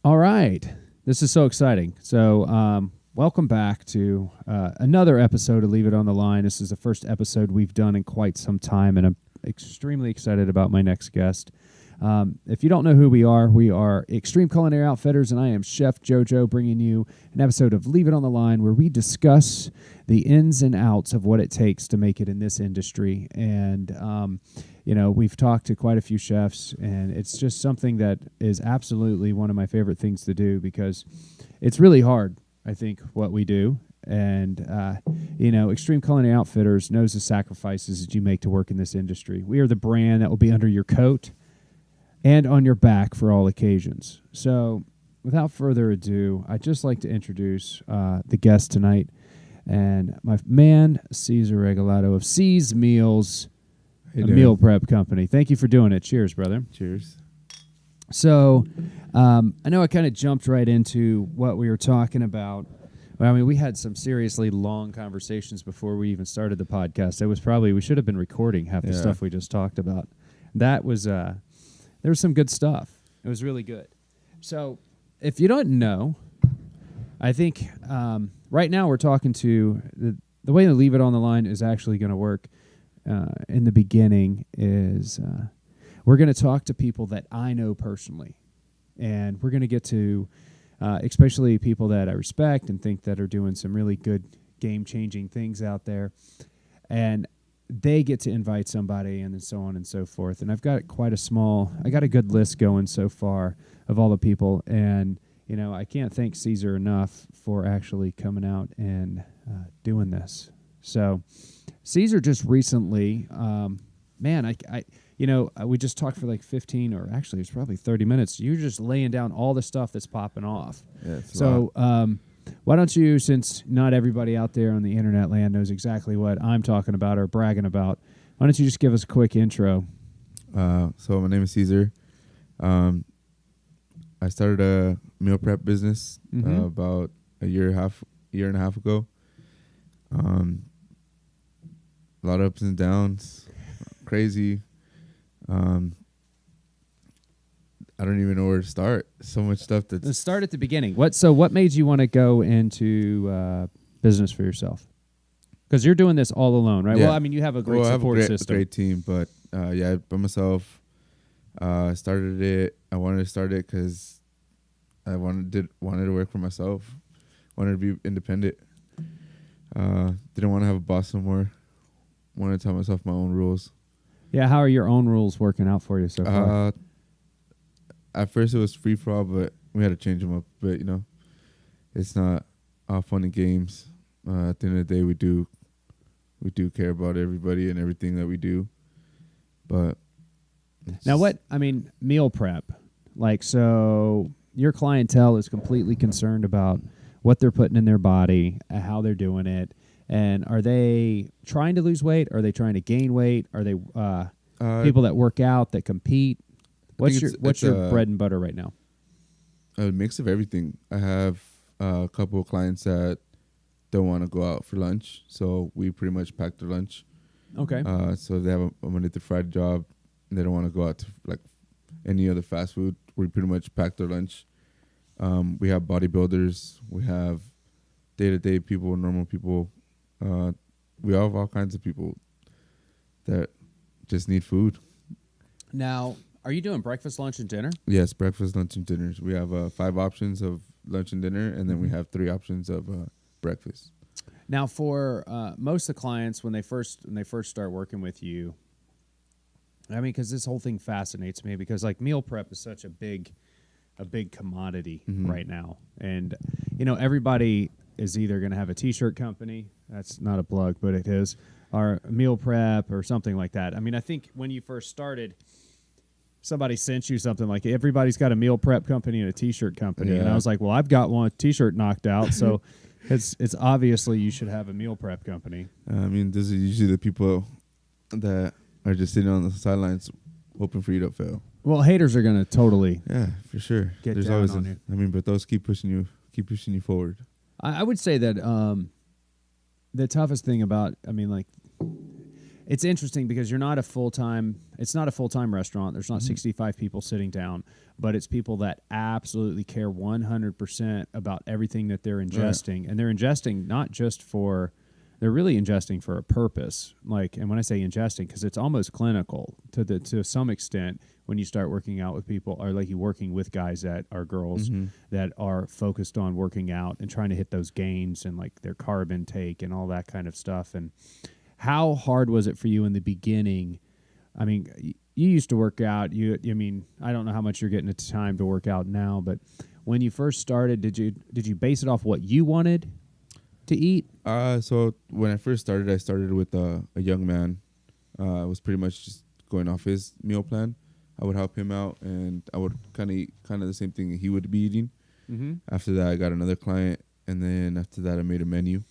All right. This is so exciting. So, welcome back to another episode of Leave It on the Line. This is the first episode we've done in quite some time, and I'm extremely excited about my next guest. If you don't know who we are Extreme Culinary Outfitters, and I am Chef JoJo, bringing you an episode of Leave It on the Line where we discuss the ins and outs of what it takes to make it in this industry. And, we've talked to quite a few chefs, and it's just something that is absolutely one of my favorite things to do because it's really hard, I think, what we do. And, Extreme Culinary Outfitters knows the sacrifices that you make to work in this industry. We are the brand that will be under your coat and on your back for all occasions. So, without further ado, I'd just like to introduce the guest tonight, and my man, Cesar Regalado of C's Meals, a meal prep company. Thank you for doing it. Cheers, brother. Cheers. So, I know I kind of jumped right into what we were talking about. Well, I mean, we had some seriously long conversations before we even started the podcast. We should have been recording half the stuff we just talked about. That was... there was some good stuff. It was really good. So, if you don't know, I think right now we're talking to the way to Leave It on the Line is actually going to work. In the beginning is we're going to talk to people that I know personally, and we're going to get to especially people that I respect and think that are doing some really good game-changing things out there, and they get to invite somebody, and then so on and so forth. And I've got I got a good list going so far of all the people. And, I can't thank Cesar enough for actually coming out and doing this. So Cesar just recently, we just talked for like 15, or actually it's probably 30 minutes. You're just laying down all the stuff that's popping off. Yeah, so, why don't you, since not everybody out there on the internet land knows exactly what I'm talking about or bragging about, why don't you just give us a quick intro? So my name is Cesar. I started a meal prep business about a year and a half ago. A lot of ups and downs, crazy. I don't even know where to start. So much stuff. Let's start at the beginning. What made you want to go into business for yourself? Because you're doing this all alone, right? Yeah. Well, I mean, you have a great support system. Great team, but by myself. Started it. I wanted to start it because I wanted to work for myself. Wanted to be independent. Didn't want to have a boss no more. Wanted to tell myself my own rules. Yeah, how are your own rules working out for you so far? At first it was free for all, but we had to change them up. But it's not all fun and games. At the end of the day, we do care about everybody and everything that we do. But now, meal prep, so your clientele is completely concerned about what they're putting in their body, how they're doing it, and are they trying to lose weight? Are they trying to gain weight? Are they people that work out, that compete? What's your bread and butter right now? A mix of everything. I have a couple of clients that don't want to go out for lunch, so we pretty much pack their lunch. Okay. So if they have a Monday through Friday job and they don't want to go out to like any other fast food, we pretty much pack their lunch. We have bodybuilders. We have day-to-day people, normal people. We have all kinds of people that just need food. Now, are you doing breakfast, lunch, and dinner? Yes, breakfast, lunch, and dinners. We have 5 options of lunch and dinner, and then we have 3 options of breakfast. Now, for most of the clients, when they first start working with you, I mean, because this whole thing fascinates me, because like meal prep is such a big commodity right now, and everybody is either going to have a T-shirt company. That's not a plug, but it is, or a meal prep or something like that. I mean, I think when you first started, somebody sent you something like everybody's got a meal prep company and a T-shirt company, and I was like, well, I've got one T-shirt knocked out, so it's obviously you should have a meal prep company. I mean, these are usually the people that are just sitting on the sidelines hoping for you to fail. Well, haters are going to totally for sure. There's down always on you. I mean, but those keep pushing you forward. I would say that the toughest thing about, it's interesting because it's not a full-time restaurant. There's not 65 people sitting down, but it's people that absolutely care 100% about everything that they're ingesting. And they're ingesting they're really ingesting for a purpose. Like, and when I say ingesting, because it's almost clinical to some extent when you start working out with people, or like you working with guys that are girls that are focused on working out and trying to hit those gains and like their carb intake and all that kind of stuff. And how hard was it for you in the beginning? I mean, you used to work out. I don't know how much you're getting into time to work out now, but when you first started, did you base it off what you wanted to eat? So when I first started, I started with a young man. I was pretty much just going off his meal plan. I would help him out, and I would kind of eat the same thing he would be eating. Mm-hmm. After that, I got another client, and then after that, I made a menu,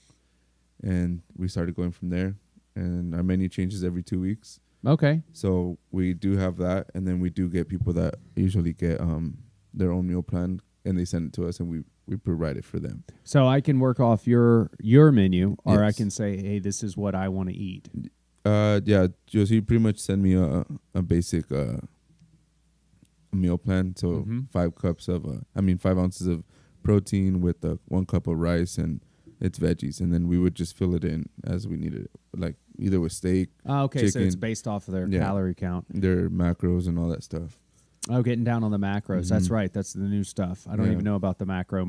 and we started going from there. And our menu changes every 2 weeks. Okay. So we do have that, and then we do get people that usually get their own meal plan, and they send it to us, and we provide it for them. So I can work off your menu, or yes. I can say, hey, this is what I want to eat. Yeah, Josie pretty much send me a basic meal plan. So 5 ounces of protein with 1 cup of rice and it's veggies, and then we would just fill it in as we needed it, like either with steak. Oh, okay, chicken, so it's based off of their calorie count, their macros and all that stuff. Oh, getting down on the macros. That's right. That's the new stuff. I don't even know about the micro.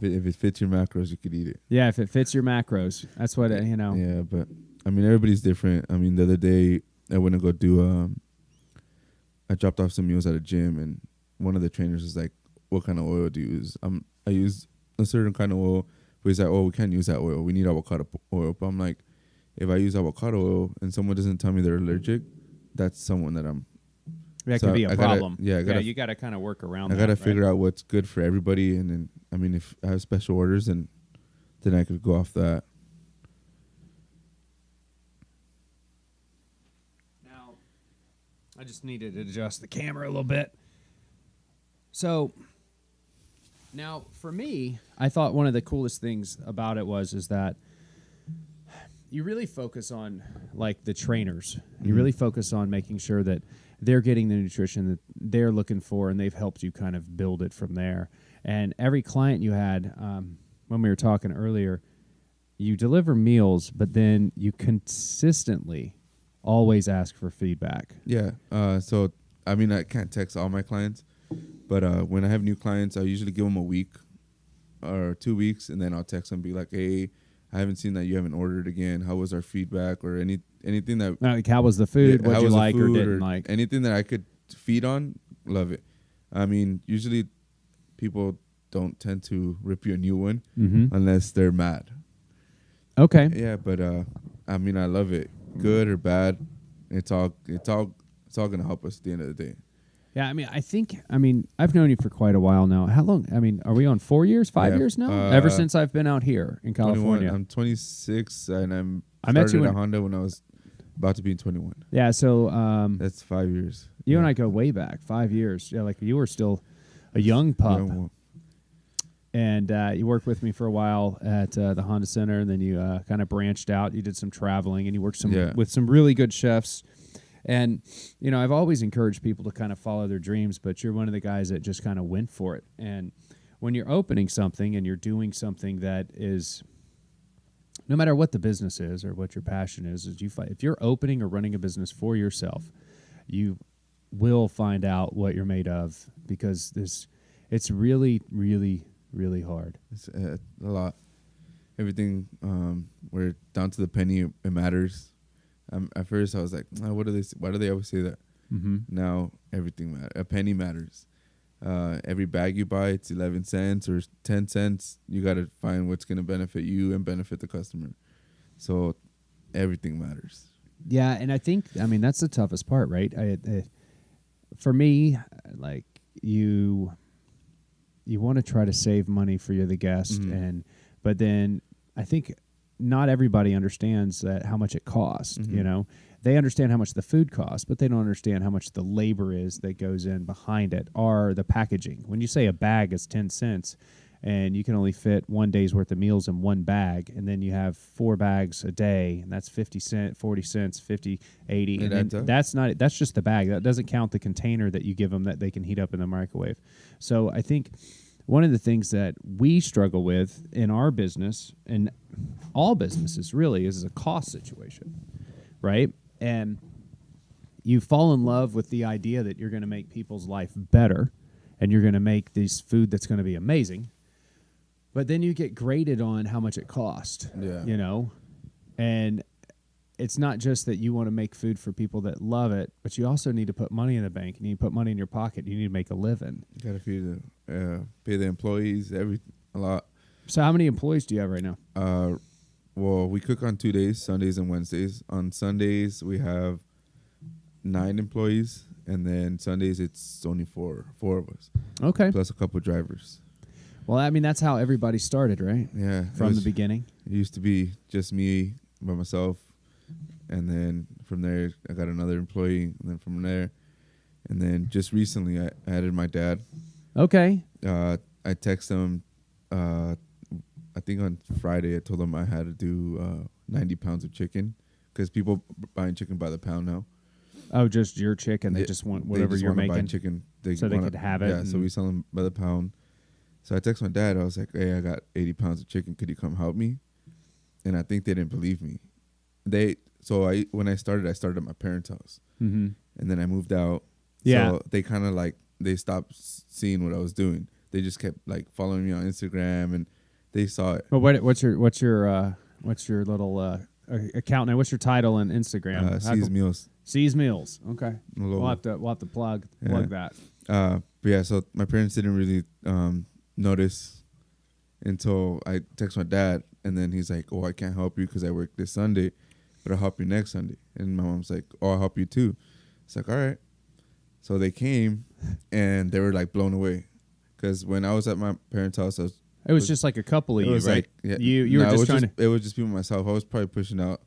If it fits your macros, you could eat it. Yeah, if it fits your macros, that's what Yeah, but I mean, everybody's different. I mean, the other day I went to go do. I dropped off some meals at a gym, and one of the trainers was like, "What kind of oil do you use?" I use a certain kind of oil. But he's like, "Oh, we can't use that oil. We need avocado oil." But I'm like, if I use avocado oil and someone doesn't tell me they're allergic, that's someone that I'm. That could be a problem. You got to kind of work around. I got to figure out what's good for everybody, and then I mean, if I have special orders, then I could go off that. Now, I just needed to adjust the camera a little bit. So. Now, for me, I thought one of the coolest things about it is that you really focus on, like, the trainers. You really focus on making sure that they're getting the nutrition that they're looking for, and they've helped you kind of build it from there. And every client you had, when we were talking earlier, you deliver meals, but then you consistently always ask for feedback. Yeah. So, I mean, I can't text all my clients. But when I have new clients, I usually give them a week or 2 weeks, and then I'll text them and be like, "Hey, I haven't seen that you haven't ordered again. How was our feedback?" Or anything that... Like, how was the food? What you like or didn't like? Anything that I could feed on, love it. I mean, usually people don't tend to rip you a new one unless they're mad. Okay. Yeah, but I mean, I love it. Good or bad, it's all going to help us at the end of the day. Yeah, I mean, I've known you for quite a while now. How long? I mean, are we on 4 years, 5 years now? Ever since I've been out here in California. 21. I'm 26, and I started at Honda when I was about to be 21. Yeah, so... that's 5 years. You and I go way back, 5 years. Yeah, like you were still a young pup. And you worked with me for a while at the Honda Center, and then you kind of branched out. You did some traveling, and you worked with some really good chefs. And, I've always encouraged people to kind of follow their dreams, but you're one of the guys that just kind of went for it. And when you're opening something and you're doing something that is, no matter what the business is or what your passion is if you're opening or running a business for yourself, you will find out what you're made of, because it's really, really, really hard. It's a lot. Everything, we're down to the penny, it matters. At first, I was like, oh, why do they always say that? Now, everything matters. A penny matters. Every bag you buy, it's 11 cents or 10 cents. You got to find what's going to benefit you and benefit the customer. So, everything matters. Yeah, and I think, that's the toughest part, right? For me, like, you want to try to save money for the guest, but then I think not everybody understands that how much it costs. They understand how much the food costs, but they don't understand how much the labor is that goes in behind it, or the packaging. When you say a bag is 10 cents, and you can only fit 1 day's worth of meals in one bag, and then you have 4 bags a day, and that's 50 cents, 40 cents, 50, 80. And then that's just the bag. That doesn't count the container that you give them that they can heat up in the microwave. So I think one of the things that we struggle with in our business, and all businesses really, is a cost situation, right? And you fall in love with the idea that you're going to make people's life better, and you're going to make this food that's going to be amazing. But then you get graded on how much it cost, you know? And it's not just that you want to make food for people that love it, but you also need to put money in the bank. You need to put money in your pocket. You need to make a living. You got to feed pay the employees, a lot. So how many employees do you have right now? Well, we cook on 2 days, Sundays and Wednesdays. On Sundays, we have 9 employees, and then Sundays it's only four of us. Okay. Plus a couple drivers. Well, I mean, that's how everybody started, right? Yeah. From the beginning. It used to be just me by myself, and then from there I got another employee, and then from there, and then just recently I added my dad. Okay. I texted him. I think on Friday I told him I had to do 90 pounds of chicken, because people buying chicken by the pound now. Oh, just your chicken. They just want whatever you're making. Buy chicken. They could have it. Yeah, so we sell them by the pound. So I texted my dad. I was like, hey, I got 80 pounds of chicken. Could you come help me? And I think they didn't believe me. When I started at my parents' house. Mm-hmm. And then I moved out. Yeah. So they kind of they stopped seeing what I was doing. They just kept following me on Instagram, and they saw it. Well, what's your little account name? What's your title on Instagram? C's Meals. C's Meals. Okay. We'll have to plug that. But yeah, so my parents didn't really notice until I text my dad, and then he's like, "Oh, I can't help you because I work this Sunday, but I'll help you next Sunday." And my mom's like, "Oh, I'll help you too." It's like, all right. So they came, and they were blown away, because when I was at my parents' house, it was just like a couple of you, right? You were just trying to. It was just people myself. I was probably pushing out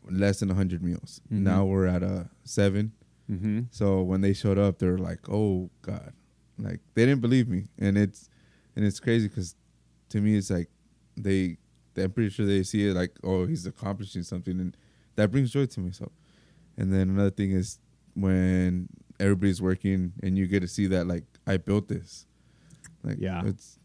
less than 100 meals. Mm-hmm. Now we're at 7. Mm-hmm. So when they showed up, they were like, "Oh God!" They didn't believe me, and it's crazy, because to me it's I'm pretty sure they see it oh, he's accomplishing something, and that brings joy to me. So, and then another thing is when everybody's working and you get to see that I built this. It's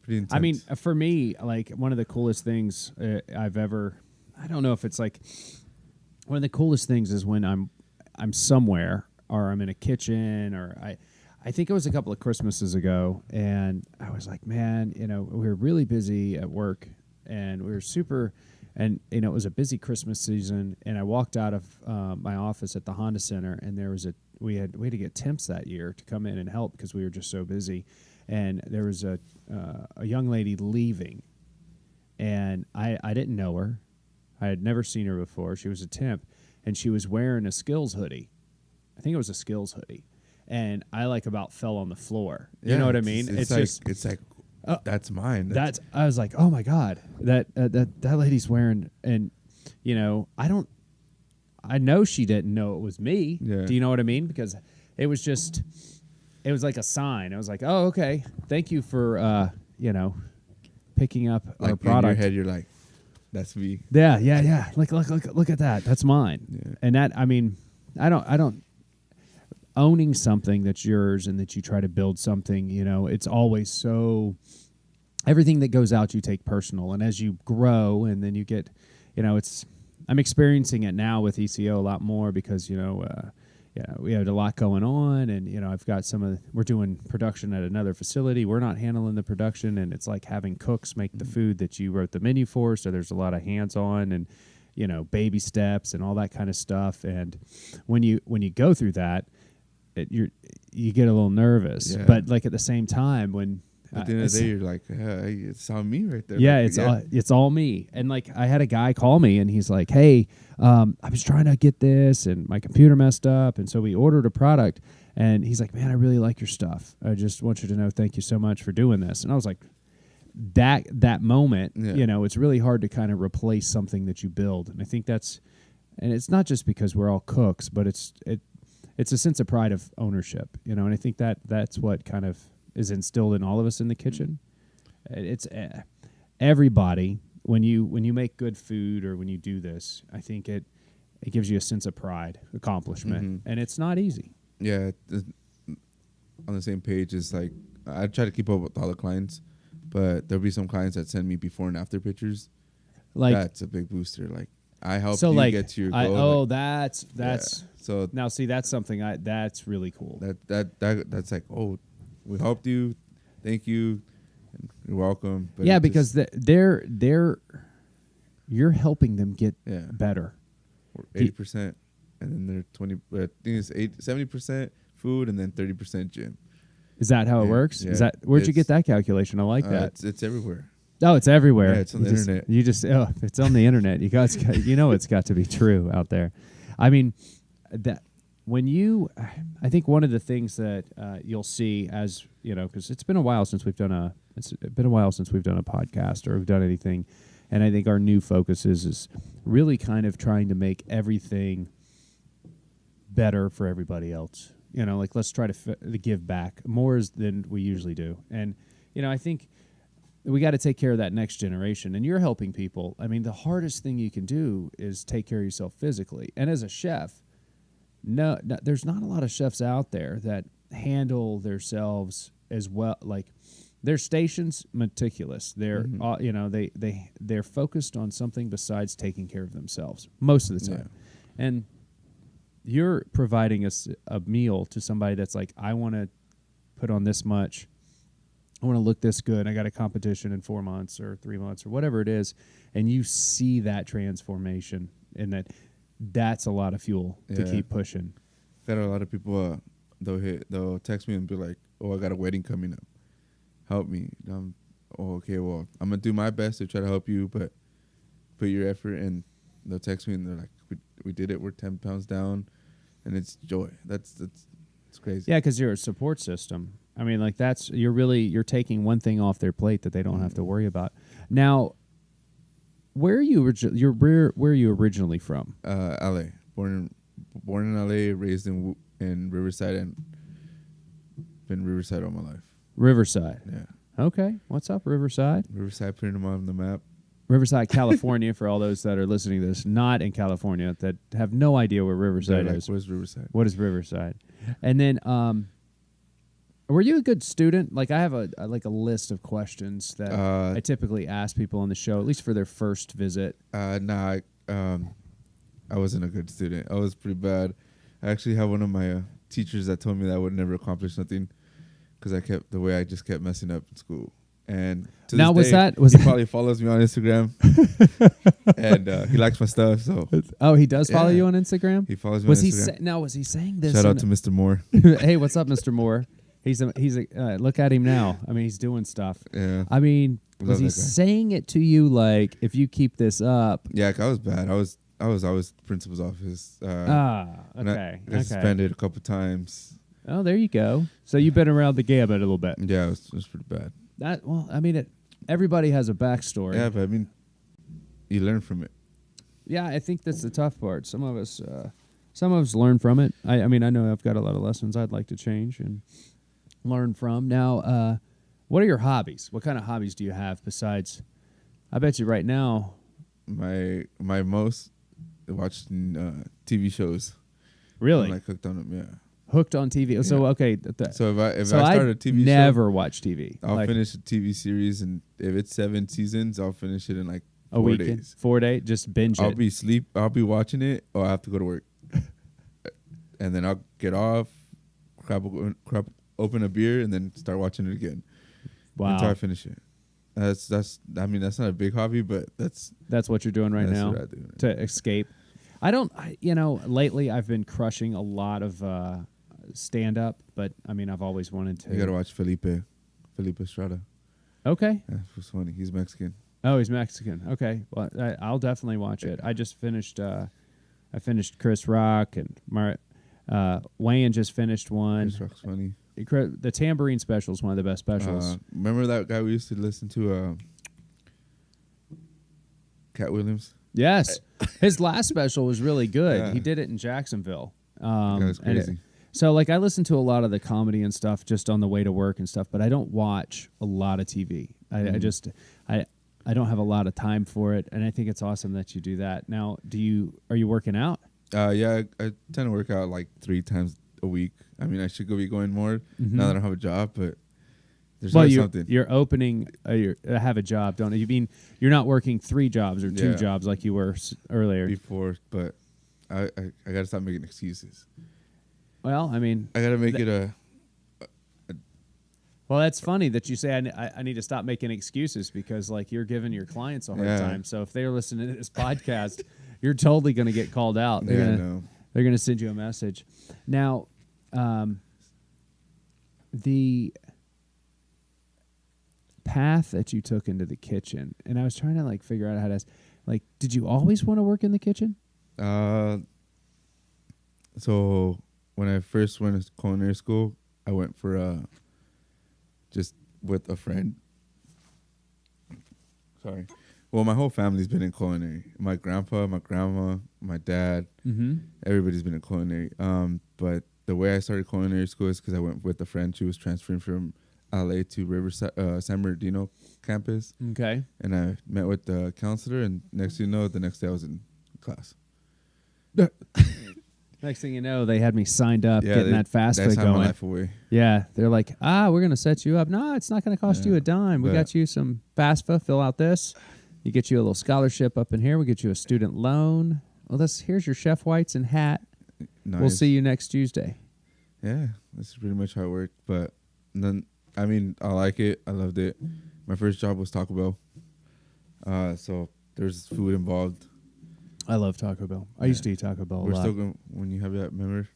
pretty intense. I mean, for me, one of the coolest things I've ever, I don't know if it's one of the coolest things is when I'm somewhere, or I'm in a kitchen, or I think it was a couple of Christmases ago, and I was like, man, we were really busy at work, and we were super, and it was a busy Christmas season, and I walked out of my office at the Honda Center, and we had to get temps that year to come in and help, because we were just so busy, and there was a young lady leaving, and I didn't know her. I had never seen her before. She was a temp, and she was wearing a Skills hoodie. I think it was a Skills hoodie. And I about fell on the floor. You know what I mean? It's that's mine. I was like, oh my God, that lady's wearing, and I know she didn't know it was me. Yeah. Do you know what I mean? Because it was like a sign. I was like, oh, okay. Thank you for, picking up our product. In your head, you're like, that's me. Yeah. Look at that. That's mine. Yeah. And that, I mean, I don't, owning something that's yours and that you try to build something, it's always so, everything that goes out you take personal. And as you grow and then you get, I'm experiencing it now with ECO a lot more, because, we had a lot going on, and, I've got we're doing production at another facility. We're not handling the production, and it's like having cooks make the food that you wrote the menu for. So there's a lot of hands-on and, baby steps and all that kind of stuff. And when you go through that, you get a little nervous, but at the same time, when at the end of the day, you're like, it's all me right there. Yeah, it's all me. And I had a guy call me, and he's like, hey, I was trying to get this, and my computer messed up, and so we ordered a product, and he's like, man, I really like your stuff. I just want you to know, thank you so much for doing this. And I was like, that moment, it's really hard to kind of replace something that you build, and I think and it's not just because we're all cooks, but it's a sense of pride of ownership, and I think that's what kind of is instilled in all of us in the kitchen. It's everybody when you make good food or when you do this, I think it gives you a sense of pride, accomplishment, and it's not easy. Yeah, on the same page is like I try to keep up with all the clients, but there'll be some clients that send me before and after pictures. Like that's a big booster. Like I helped you get to your goal. That's yeah. So now see that's something that's really cool. That's like, oh, we helped you, thank you, you're welcome. But yeah, because they're you're helping them get better. 80%, and then they're 20. I think it's 70% food, and then 30% gym. Is that how it works? Yeah. Is that where'd you get that calculation? I like that. It's everywhere. Oh, it's everywhere. Yeah, it's on the internet. If it's on the internet, it's got to be true out there. I mean, I think one of the things that you'll see as because it's been a while since we've done a podcast or we've done anything, and I think our new focus is really kind of trying to make everything better for everybody else. Like let's try to give back more than we usually do, and I think we got to take care of that next generation, and you're helping people. I mean, the hardest thing you can do is take care of yourself physically. And as a chef, no, there's not a lot of chefs out there that handle themselves as well. Like their station's meticulous. They're they're focused on something besides taking care of themselves most of the time. Yeah. And you're providing a meal to somebody that's like, I want to put on this much. I want to look this good. I got a competition in 4 months or 3 months or whatever it is. And you see that transformation, and that's a lot of fuel to keep pushing. Got a lot of people, they'll text me and be like, oh, I got a wedding coming up. Help me. Okay, well, I'm going to do my best to try to help you, but put your effort. And they'll text me and they're like, we did it. We're 10 pounds down. And it's joy. That's crazy. Yeah, because you're a support system. I mean, like you're taking one thing off their plate that they don't have to worry about. Now, where are you originally from? L.A. Born in L.A., raised in Riverside, and been Riverside all my life. Riverside. Yeah. Okay. What's up, Riverside? Riverside, putting them on the map. Riverside, California, for all those that are listening to this, not in California, that have no idea where Riverside is. Where's Riverside? What is Riverside? And then, were you a good student? Like, I have a list of questions that I typically ask people on the show, at least for their first visit. I wasn't a good student. I was pretty bad. I actually have one of my teachers that told me that I would never accomplish nothing because I just kept messing up in school. And to now this day, he probably follows me on Instagram, and he likes my stuff. So he does follow you on Instagram. He follows me. On Instagram. Was he saying this? Shout out to Mr. Moore. Hey, what's up, Mr. Moore? He's look at him now. I mean, he's doing stuff. Yeah. I mean, was he saying it to you like, if you keep this up? Yeah, I was bad. I was always principal's office. Okay. I got suspended a couple times. Oh, there you go. So you've been around the gamut a little bit. Yeah, it was pretty bad. Everybody has a backstory. Yeah, but I mean, you learn from it. Yeah, I think that's the tough part. Some of us learn from it. I mean, I know I've got a lot of lessons I'd like to change and learn from. Now, what are your hobbies? What kind of hobbies do you have besides? I bet you right now. My most watching TV shows. Really? I'm like hooked on them. Yeah. Hooked on TV. Yeah. So okay. So if I start a TV show, never watch TV. I'll finish a TV series, and if it's 7 seasons, I'll finish it in like 4 days. 4 days, just binge it. I'll be watching it, or I have to go to work, and then I'll get off, open a beer, and then start watching it again. Wow. Until I finish it. That's not a big hobby, but that's what you're doing right now. What I do. To escape. Lately I've been crushing a lot of stand up, but I mean, I've always wanted to. You got to watch Felipe Estrada. Okay. Yeah, it was funny. He's Mexican. Oh, he's Mexican. Okay. Well, I'll definitely watch it. I just finished I finished Chris Rock, and Wayne just finished one. Chris Rock's funny. The Tambourine Special is one of the best specials. Remember that guy we used to listen to, Cat Williams? Yes. His last special was really good. Yeah. He did it in Jacksonville. That was crazy. So like I listen to a lot of the comedy and stuff just on the way to work and stuff, but I don't watch a lot of TV. I don't have a lot of time for it, and I think it's awesome that you do that. Now, are you working out? Yeah, I tend to work out like 3 times a week. I mean, I should be going more now that I don't have a job, but there's always something. You're opening. You have a job, don't you? You mean you're not working 3 jobs or 2 jobs like you were earlier before? But I got to stop making excuses. Well, I mean, I got to make it a. Well, that's funny that you say I need to stop making excuses because like you're giving your clients a hard time. So if they're listening to this podcast, you're totally going to get called out. They're going to send you a message. Now, the path that you took into the kitchen, and I was trying to like figure out how to, like, did you always want to work in the kitchen? So when I first went to culinary school, I went for just with a friend. Sorry. Well, my whole family's been in culinary. My grandpa, my grandma, my dad, everybody's been in culinary. But the way I started culinary school is because I went with a friend. She was transferring from LA to San Bernardino campus. Okay. And I met with the counselor, and next thing you know, the next day I was in class. Next thing you know, they had me signed up, getting that fast food going. My life away. Yeah, they're like, we're going to set you up. No, it's not going to cost you a dime. We got you some FAFSA. Fill out this. You get you a little scholarship up in here. We get you a student loan. Well, here's your Chef White's and hat. Nice. We'll see you next Tuesday. Yeah, that's pretty much how it worked. But then, I mean, I like it. I loved it. My first job was Taco Bell. So there's food involved. I love Taco Bell. I used to eat Taco Bell a lot. We're still going, when you have that, remember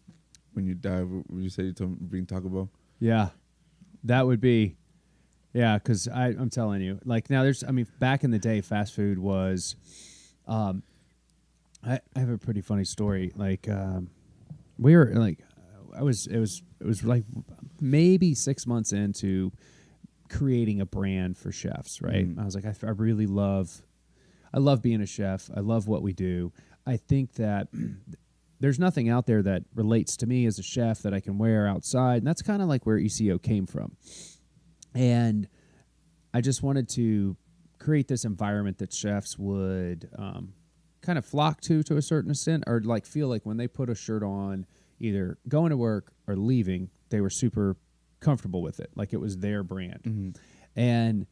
when you die, would you say you told me bring Taco Bell? Yeah. That would be, because I'm telling you, like now back in the day, fast food was, I have a pretty funny story. Like, we were like, it was like maybe 6 months into creating a brand for chefs, right? I was like, I really love being a chef. I love what we do. I think that there's nothing out there that relates to me as a chef that I can wear outside. And that's kind of like where ECO came from. And I just wanted to create this environment that chefs would kind of flock to a certain extent, or like feel like when they put a shirt on, either going to work or leaving, they were super comfortable with it. Like it was their brand. And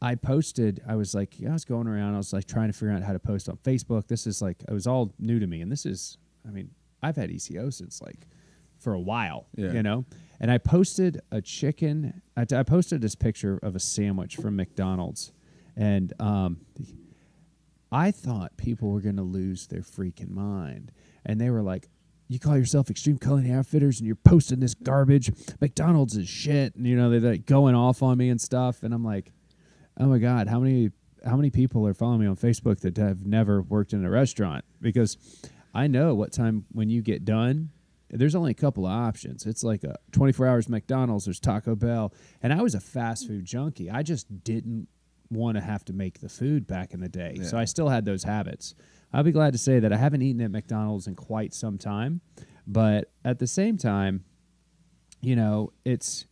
I posted, I was going around, I was like trying to figure out how to post on Facebook. This is like, it was all new to me. And this is, I mean, I've had ECO since like for a while, you know? And I posted I posted this picture of a sandwich from McDonald's. And I thought people were going to lose their freaking mind. And they were like, you call yourself Extreme Culinary Outfitters and you're posting this garbage. McDonald's is shit. And, you know, they're like going off on me and stuff. And I'm like, oh my God, how many people are following me on Facebook that have never worked in a restaurant? Because I know what time when you get done, there's only a couple of options. It's like a 24 hours McDonald's, there's Taco Bell. And I was a fast food junkie. I just didn't want to have to make the food back in the day. So I still had those habits. I'll be glad to say that I haven't eaten at McDonald's in quite some time. But at the same time, you know, it's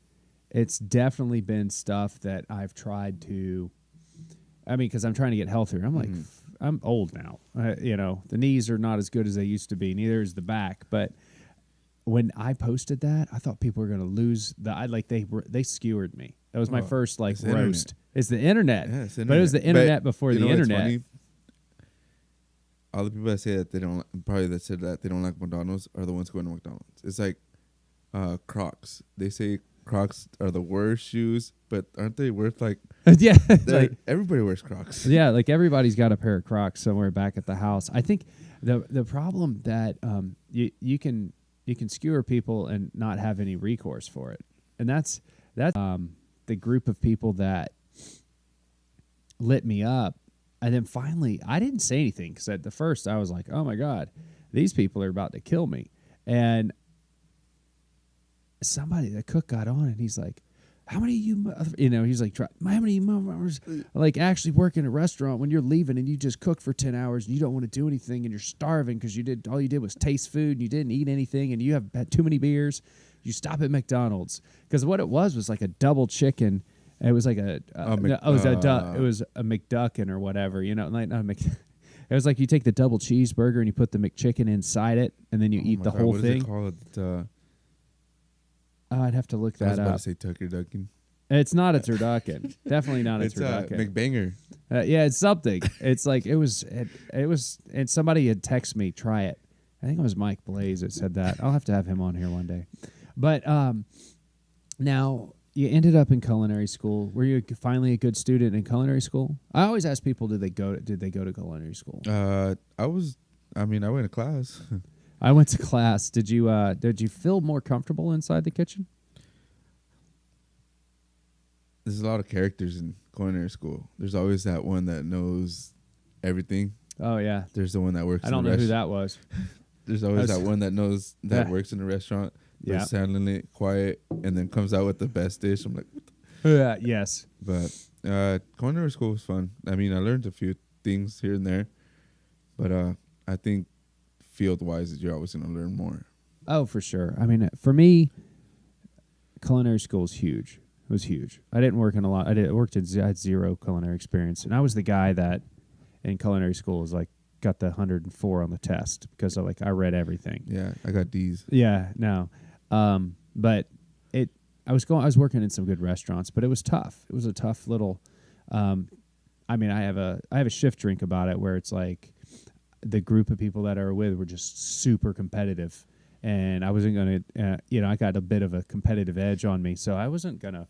definitely been stuff that I've tried to, because I'm trying to get healthier. I'm like, I'm old now. You know, the knees are not as good as they used to be. Neither is the back. But when I posted that, I thought people were going to lose they skewered me. That was my first roast. Internet. It's the internet. Yeah, it's the internet. But it was the internet before the internet. Funny? All the people that say that that said that they don't like McDonald's are the ones going to McDonald's. It's like Crocs. They say Crocs are the worst shoes, but aren't they worth like? Yeah, like everybody wears Crocs. Yeah, like everybody's got a pair of Crocs somewhere back at the house. I think the problem that you can skewer people and not have any recourse for it, and that's the group of people that lit me up. And then finally, I didn't say anything because at the first I was like, oh my God, these people are about to kill me. And the cook got on and he's like, how many of you, he's like, how many of you hours, like actually work in a restaurant when you're leaving and you just cook for 10 hours and you don't want to do anything and you're starving because all you did was taste food and you didn't eat anything and you have had too many beers. You stop at McDonald's because what it was like a double chicken. It was like it was a McDuckin or whatever, like not a Mc. It was like you take the double cheeseburger and you put the McChicken inside it and then you eat the whole thing. What is it called? I'd have to look that up. I was about to say turducken. It's not a turducken. Definitely not a turducken. It's McBanger. Yeah, it's something. It's like it was, and somebody had texted me, try it. I think it was Mike Blaze that said that. I'll have to have him on here one day. But now you ended up in culinary school. Were you finally a good student in culinary school? I always ask people, did they go to culinary school? I went to class. I went to class. Did you feel more comfortable inside the kitchen? There's a lot of characters in culinary school. There's always that one that knows everything. Oh yeah. There's the one that works. I don't know who that was. There's always that one that knows that works in a restaurant. That's handling it quiet and then comes out with the best dish. I'm like, what the? Yes. But culinary school was fun. I mean, I learned a few things here and there, but I think field-wise, you're always going to learn more. Oh, for sure. I mean, for me, culinary school is huge. It was huge. I didn't work in a lot. I had zero culinary experience, and I was the guy that in culinary school was like got the 104 on the test because I read everything. Yeah, I got D's. Yeah, no, but I was working in some good restaurants, but it was tough. It was a tough little. I have a shift drink about it where it's like the group of people that I were with were just super competitive, and I wasn't going to, I got a bit of a competitive edge on me, so I wasn't going to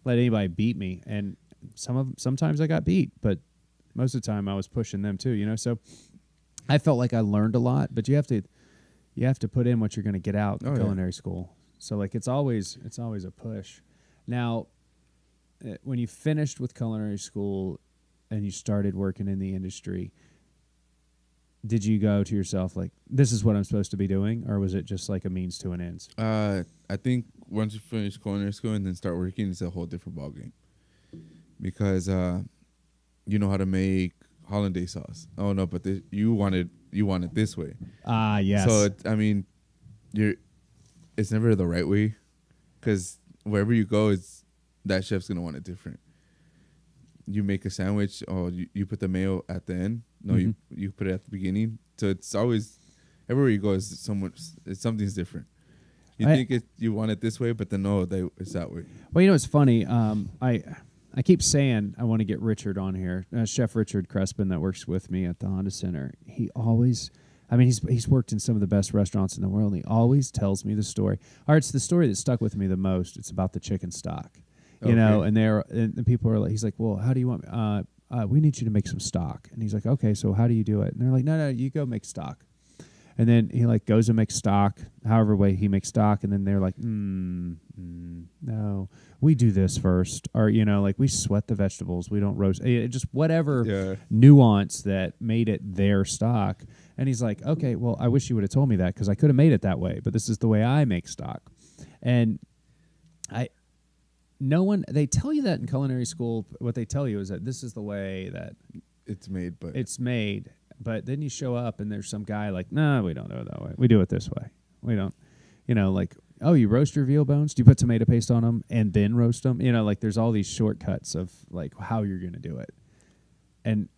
let anybody beat me. And sometimes I got beat, but most of the time I was pushing them too, so I felt like I learned a lot, but you have to put in what you're going to get out in culinary school. So like it's always a push. Now, when you finished with culinary school and you started working in the industry, did you go to yourself like, this is what I'm supposed to be doing, or was it just like a means to an end? I think once you finish culinary school and then start working, it's a whole different ballgame. Because you know how to make hollandaise sauce. Oh no, but you want it this way. Yes. So it's never the right way, because wherever you go, that chef's gonna want it different. You make a sandwich, you put the mayo at the end. No, you put it at the beginning. So it's always, everywhere you go, something's different. You think you want it this way, but then no, it's that way. Well, it's funny. I keep saying I want to get Richard on here, Chef Richard Crespin that works with me at the Honda Center. He always, he's worked in some of the best restaurants in the world, and he always tells me the story. Or it's the story that stuck with me the most. It's about the chicken stock, and people are like, he's like, well, how do you want me? We need you to make some stock. And he's like, okay, so how do you do it? And they're like, no, you go make stock. And then he like goes and makes stock, however way he makes stock. And then they're like, no, we do this first. Or, we sweat the vegetables. We don't roast. Just whatever nuance that made it their stock. And he's like, okay, well, I wish you would have told me that because I could have made it that way. But this is the way I make stock. And they tell you that in culinary school. What they tell you is that this is the way that it's made, but then you show up and there's some guy like, no, we don't do it that way. We do it this way. We don't, you roast your veal bones. Do you put tomato paste on them and then roast them? There's all these shortcuts of like how you're going to do it. And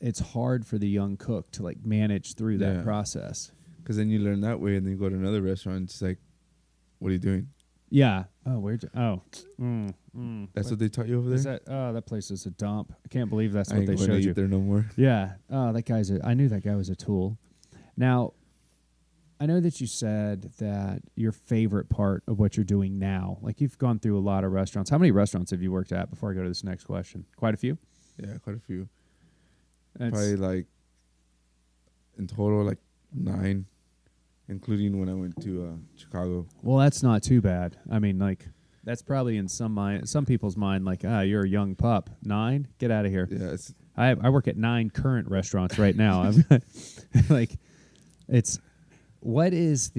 it's hard for the young cook to like manage through that process. Because then you learn that way and then you go to another restaurant and it's like, what are you doing? Yeah. Oh, That's what they taught you over there? That place is a dump. I can't believe that's what they showed you. I ain't there no more. Yeah. Oh, I knew that guy was a tool. Now, I know that you said that your favorite part of what you're doing now, like you've gone through a lot of restaurants. How many restaurants have you worked at before I go to this next question? Quite a few? Yeah, quite a few. Probably like, in total, like 9. Including when I went to Chicago. Well, that's not too bad. That's probably in some people's mind, like, you're a young pup. 9? Get out of here. Yeah, I work at 9 current restaurants right now. what is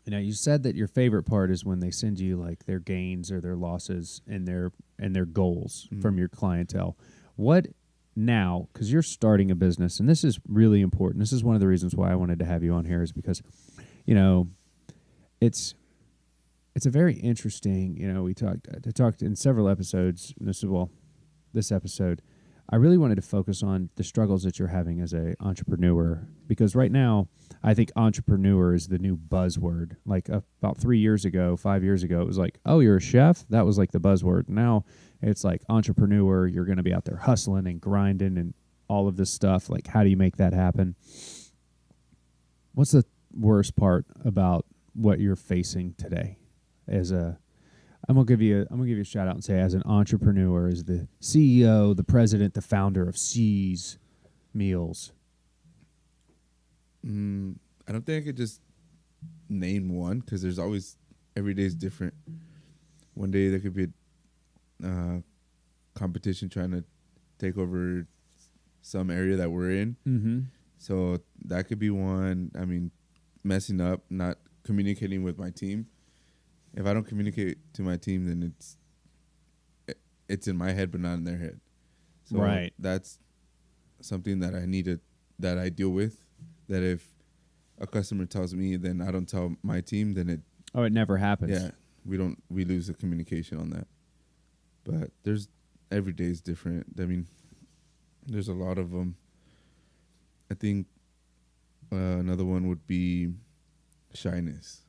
You know, you said that your favorite part is when they send you like their gains or their losses and their goals from your clientele. What now, because you're starting a business, and this is really important. This is one of the reasons why I wanted to have you on here, is because, you know, it's a very interesting, you know, I talked in several episodes, and this episode, I really wanted to focus on the struggles that you're having as an entrepreneur, because right now, I think entrepreneur is the new buzzword. Like about 5 years ago, it was like, oh, you're a chef? That was like the buzzword. Now it's like entrepreneur, you're going to be out there hustling and grinding and all of this stuff. Like, how do you make that happen? What's the worst part about what you're facing today? I'm gonna give you a shout out and say, as an entrepreneur, as the CEO, the president, the founder of C's Meals. I don't think I could just name one, because there's always, every day is different. One day there could be a competition trying to take over some area that we're in. Mm-hmm. So that could be one. I mean, messing up, not communicating with my team. If I don't communicate to my team, then it's in my head but not in their head. So right. That's something that I deal with. That if a customer tells me, then I don't tell my team, then it never happens. Yeah, we lose the communication on that. But every day is different. I mean, there's a lot of them. I think another one would be shyness.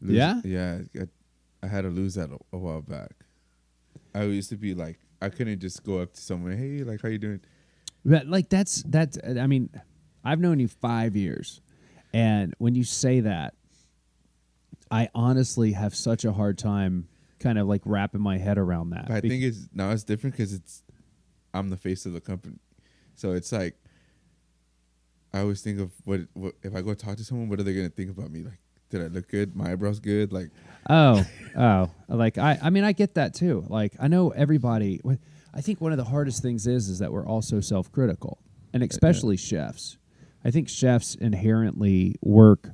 Yeah? Yeah, I had to lose that a while back. I used to be like, I couldn't just go up to someone, hey, like, how you doing? But like that's I mean, I've known you 5 years, and when you say that, I honestly have such a hard time kind of like wrapping my head around that. But I think it's different because I'm the face of the company. So it's like, I always think of what if I go talk to someone, what are they going to think about me? Like, did I look good? My eyebrows good? Like, like I mean, I get that too. Like, I know everybody. I think one of the hardest things is that we're all so self-critical, and especially chefs. I think chefs inherently work.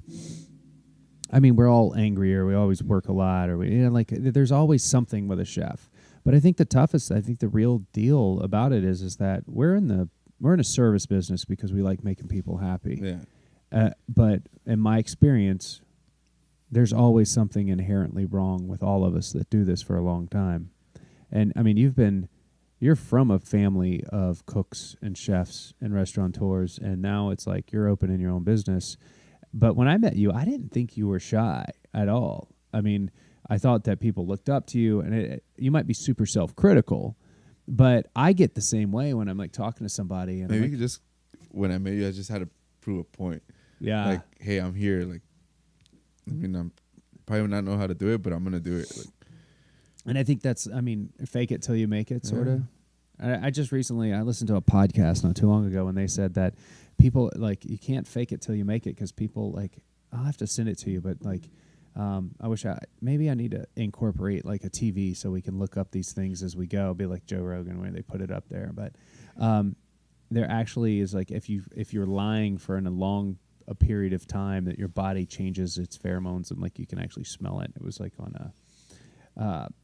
I mean, we're all angrier. We always work a lot, or there's always something with a chef. But I think the real deal about it is that we're in a service business because we like making people happy. Yeah. But in my experience, there's always something inherently wrong with all of us that do this for a long time. And I mean, you're from a family of cooks and chefs and restaurateurs, and now it's like you're opening your own business. But when I met you, I didn't think you were shy at all. I mean, I thought that people looked up to you, and you might be super self-critical, but I get the same way when I'm like talking to somebody. And maybe when I met you, I just had to prove a point. Yeah. Like, hey, I'm here. Like, I mean, I'm probably not know how to do it, but I'm gonna do it. Like, and I think fake it till you make it, sort of. I just recently, I listened to a podcast not too long ago, and they said that people, like, you can't fake it till you make it, because people, like, I'll have to send it to you, but, like, maybe I need to incorporate, like, a TV so we can look up these things as we go, be like Joe Rogan where they put it up there. But there actually is, like, if you're lying for a period of time, that your body changes its pheromones, and, like, you can actually smell it. It was, like, on a...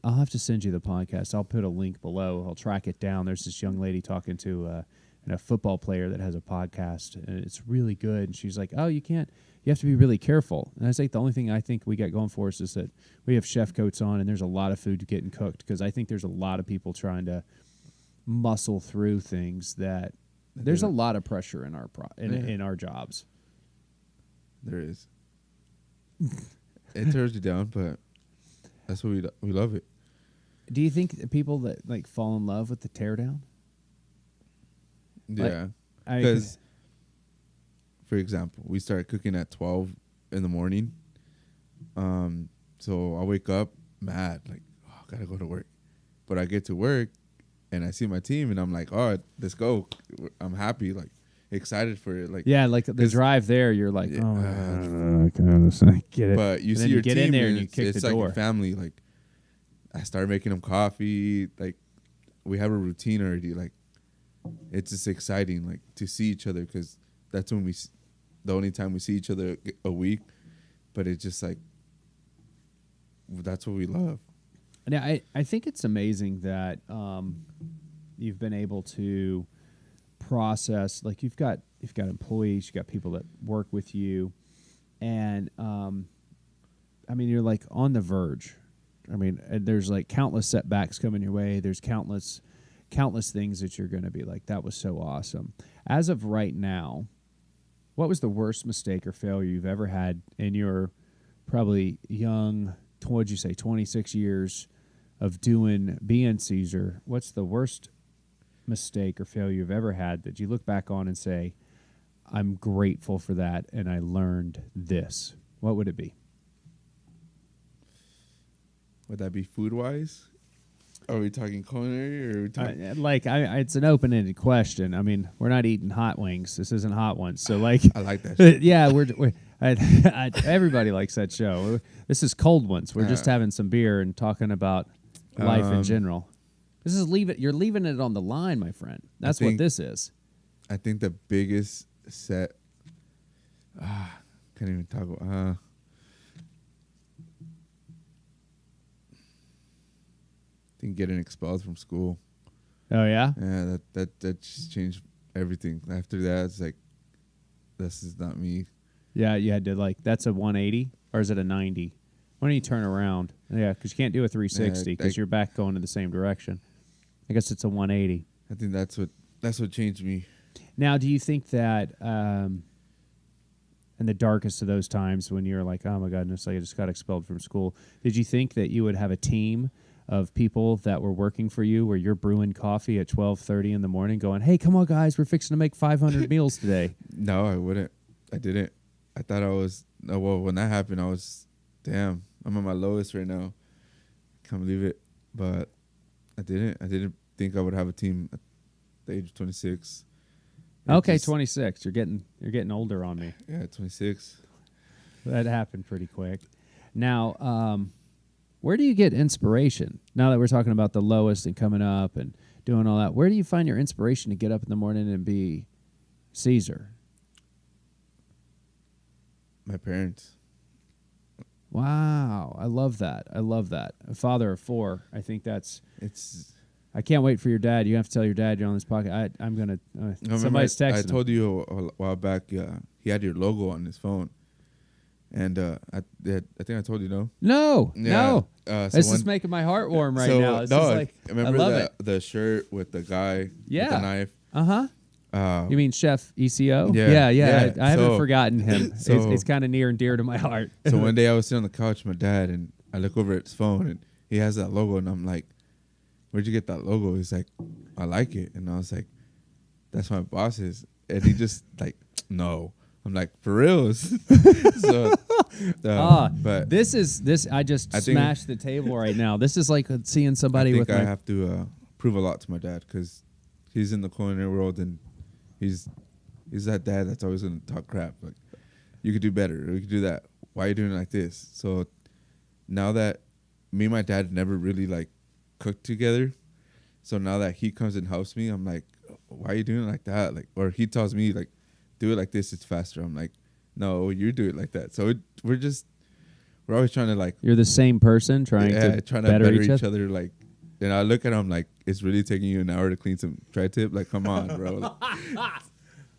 I'll have to send you the podcast. I'll put a link below. I'll track it down. There's this young lady talking to a football player that has a podcast, and it's really good. And she's like, "Oh, you have to be really careful." And I was like, the only thing I think we got going for us is that we have chef coats on, and there's a lot of food getting cooked, because I think there's a lot of people trying to muscle through things that there's a lot of pressure in in our jobs. There is. It tears you down, but that's what we love it. Do you think people that like fall in love with the teardown? Yeah, because for example, we started cooking at 12 in the morning. So I wake up mad, like, oh, I gotta go to work. But I get to work and I see my team, and I'm like, oh, let's go. I'm happy, like, excited for it. Like, yeah, like the drive there, you're like, yeah, I get it. But you see your get team in there and you kick it's the like door. your family. Like, I started making them coffee. Like, we have a routine already. Like, it's just exciting, like, to see each other, because that's when the only time we see each other a week. but it's just like that's what we love. Now, I think it's amazing that you've been able to process, like you've got employees, you've got people that work with you, and I mean, you're like on the verge. I mean, there's like countless setbacks coming your way. There's countless things that you're going to be like, that was so awesome. As of right now, what was the worst mistake or failure you've ever had in your probably young, what'd you say, 26 years of being Cesar? What's the worst mistake or failure you've ever had that you look back on and say, I'm grateful for that and I learned this? What would it be? Would that be food wise? Are we talking culinary or are we talking it's an open-ended question. I mean, we're not eating hot wings. This isn't hot ones. So like, I like that shit. Yeah, everybody likes that show. This is cold ones. We're just having some beer and talking about life in general. This is you're leaving it on the line, my friend. That's what this is. I think the biggest can't even talk about I think getting expelled from school. Oh yeah? Yeah, that just changed everything. After that, it's like, this is not me. Yeah, you had to that's a 180 or is it a 90? Why don't you turn around? Yeah, because you can't do a 360 because you're back going in the same direction. I guess it's a 180. I think that's what changed me. Now, do you think that in the darkest of those times when you're like, oh my goodness, I just got expelled from school, did you think that you would have a team of people that were working for you where you're brewing coffee at 12:30 in the morning going, hey, come on, guys, we're fixing to make 500 meals today? No, I wouldn't. I didn't. I thought I was, well, when that happened, I was, damn, I'm at my lowest right now. Can't believe it. But I didn't think I would have a team at the age of 26. Okay, 26. You're getting older on me. Yeah, 26. That happened pretty quick. Now, where do you get inspiration? Now that we're talking about the lowest and coming up and doing all that, where do you find your inspiration to get up in the morning and be Cesar? My parents. Wow, I love that. A father of four. I think it's. I can't wait for your dad. You have to tell your dad you're on this podcast. I'm gonna. Somebody's texting. I told you a while back. He had your logo on his phone, and I think I told you no. No. This So is making my heart warm right now. This is like, remember I love the shirt with the guy with the knife. You mean Chef ECO? Yeah. I haven't forgotten him. It's kind of near and dear to my heart. So one day I was sitting on the couch with my dad, and I look over at his phone, and he has that logo, and I'm like, where'd you get that logo? He's like, I like it. And I was like, that's my boss's. And he just like, no. I'm like, for real? But this. I smashed the table right now. This is like seeing somebody with. I have to prove a lot to my dad because he's in the culinary world, and he's that dad that's always going to talk crap. Like, you could do better. Or you could do that. Why are you doing it like this? So now that me and my dad never really like cooked together, so now that he comes and helps me, I'm like, why are you doing it like that? Like, or he tells me like, do it like this, it's faster. I'm like, no, you do it like that. So we're always trying to like. You're the same person trying to better each other. Like, and I look at him like, it's really taking you an hour to clean some tri-tip. Like, come on, bro. Like,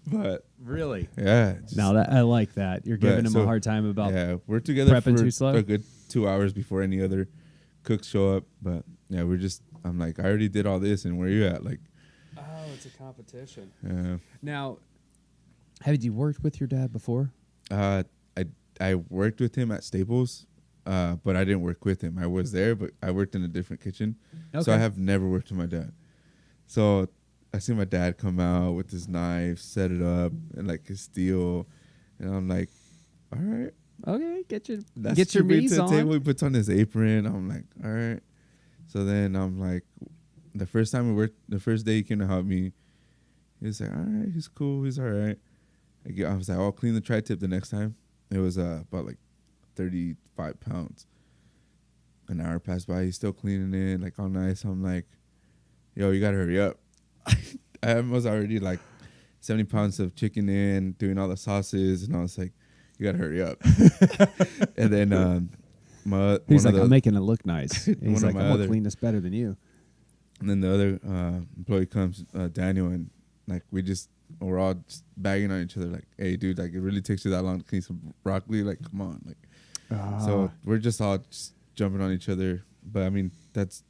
but really, yeah. Now that I like that, you're giving him a hard time about. Yeah, we're together for too slow? a good 2 hours before any other cooks show up. But yeah, I'm like, I already did all this, and where are you at? Like, oh, it's a competition. Yeah. Now, have you worked with your dad before? I worked with him at Staples, but I didn't work with him. I was there, but I worked in a different kitchen. Okay. So I have never worked with my dad. So I see my dad come out with his knife, set it up, and like his steel, and I'm like, all right. Okay, get your knees on. Table. He puts on his apron. I'm like, all right. So then I'm like, the first time we worked, the first day he came to help me, he was like, all right, he's cool, he's all right. I was like, I'll clean the tri-tip the next time. It was about like 35 pounds. An hour passed by, he's still cleaning it, like all nice. I'm like, yo, you gotta hurry up. I was already like 70 pounds of chicken in, doing all the sauces, and I was like, you gotta hurry up. And then he's like, I'm making it look nice. And he's one of like, my I'm gonna clean this better than you. And then the other employee comes, Daniel, and like we're all just bagging on each other. Like, hey, dude, like it really takes you that long to clean some broccoli. Like, come on, like. So we're just all just jumping on each other. But I mean, that's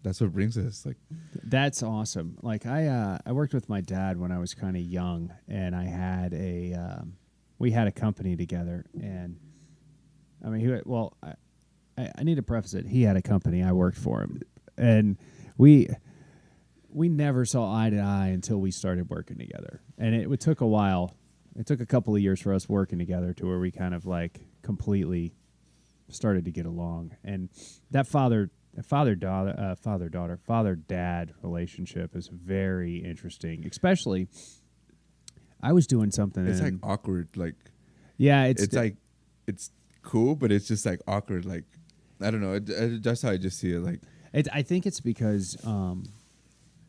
what brings us. Like, that's awesome. Like I worked with my dad when I was kind of young, and I had we had a company together, and I mean, I need to preface it. He had a company. I worked for him, and we never saw eye to eye until we started working together. And it took a while. It took a couple of years for us working together to where we kind of like completely started to get along. And that father-dad relationship is very interesting. Especially, I was doing something. It's like awkward. Like, yeah, it's like it's cool, but it's just like awkward. Like, I don't know. That's how I just see it. Like, I think it's because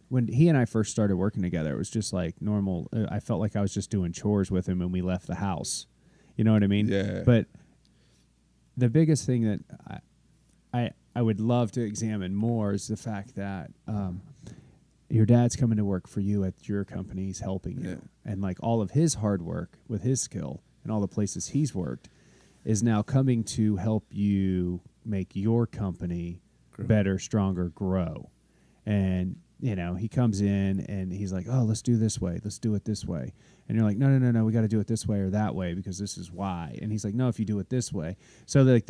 when he and I first started working together, it was just like normal. I felt like I was just doing chores with him when we left the house. You know what I mean? Yeah. But the biggest thing that I would love to examine more is the fact that your dad's coming to work for you at your company. He's helping you. And like all of his hard work with his skill and all the places he's worked is now coming to help you make your company better, stronger, grow. And, you know, he comes in and he's like, oh, let's do this way. Let's do it this way. And you're like, no, we got to do it this way or that way because this is why. And he's like, no, if you do it this way. So like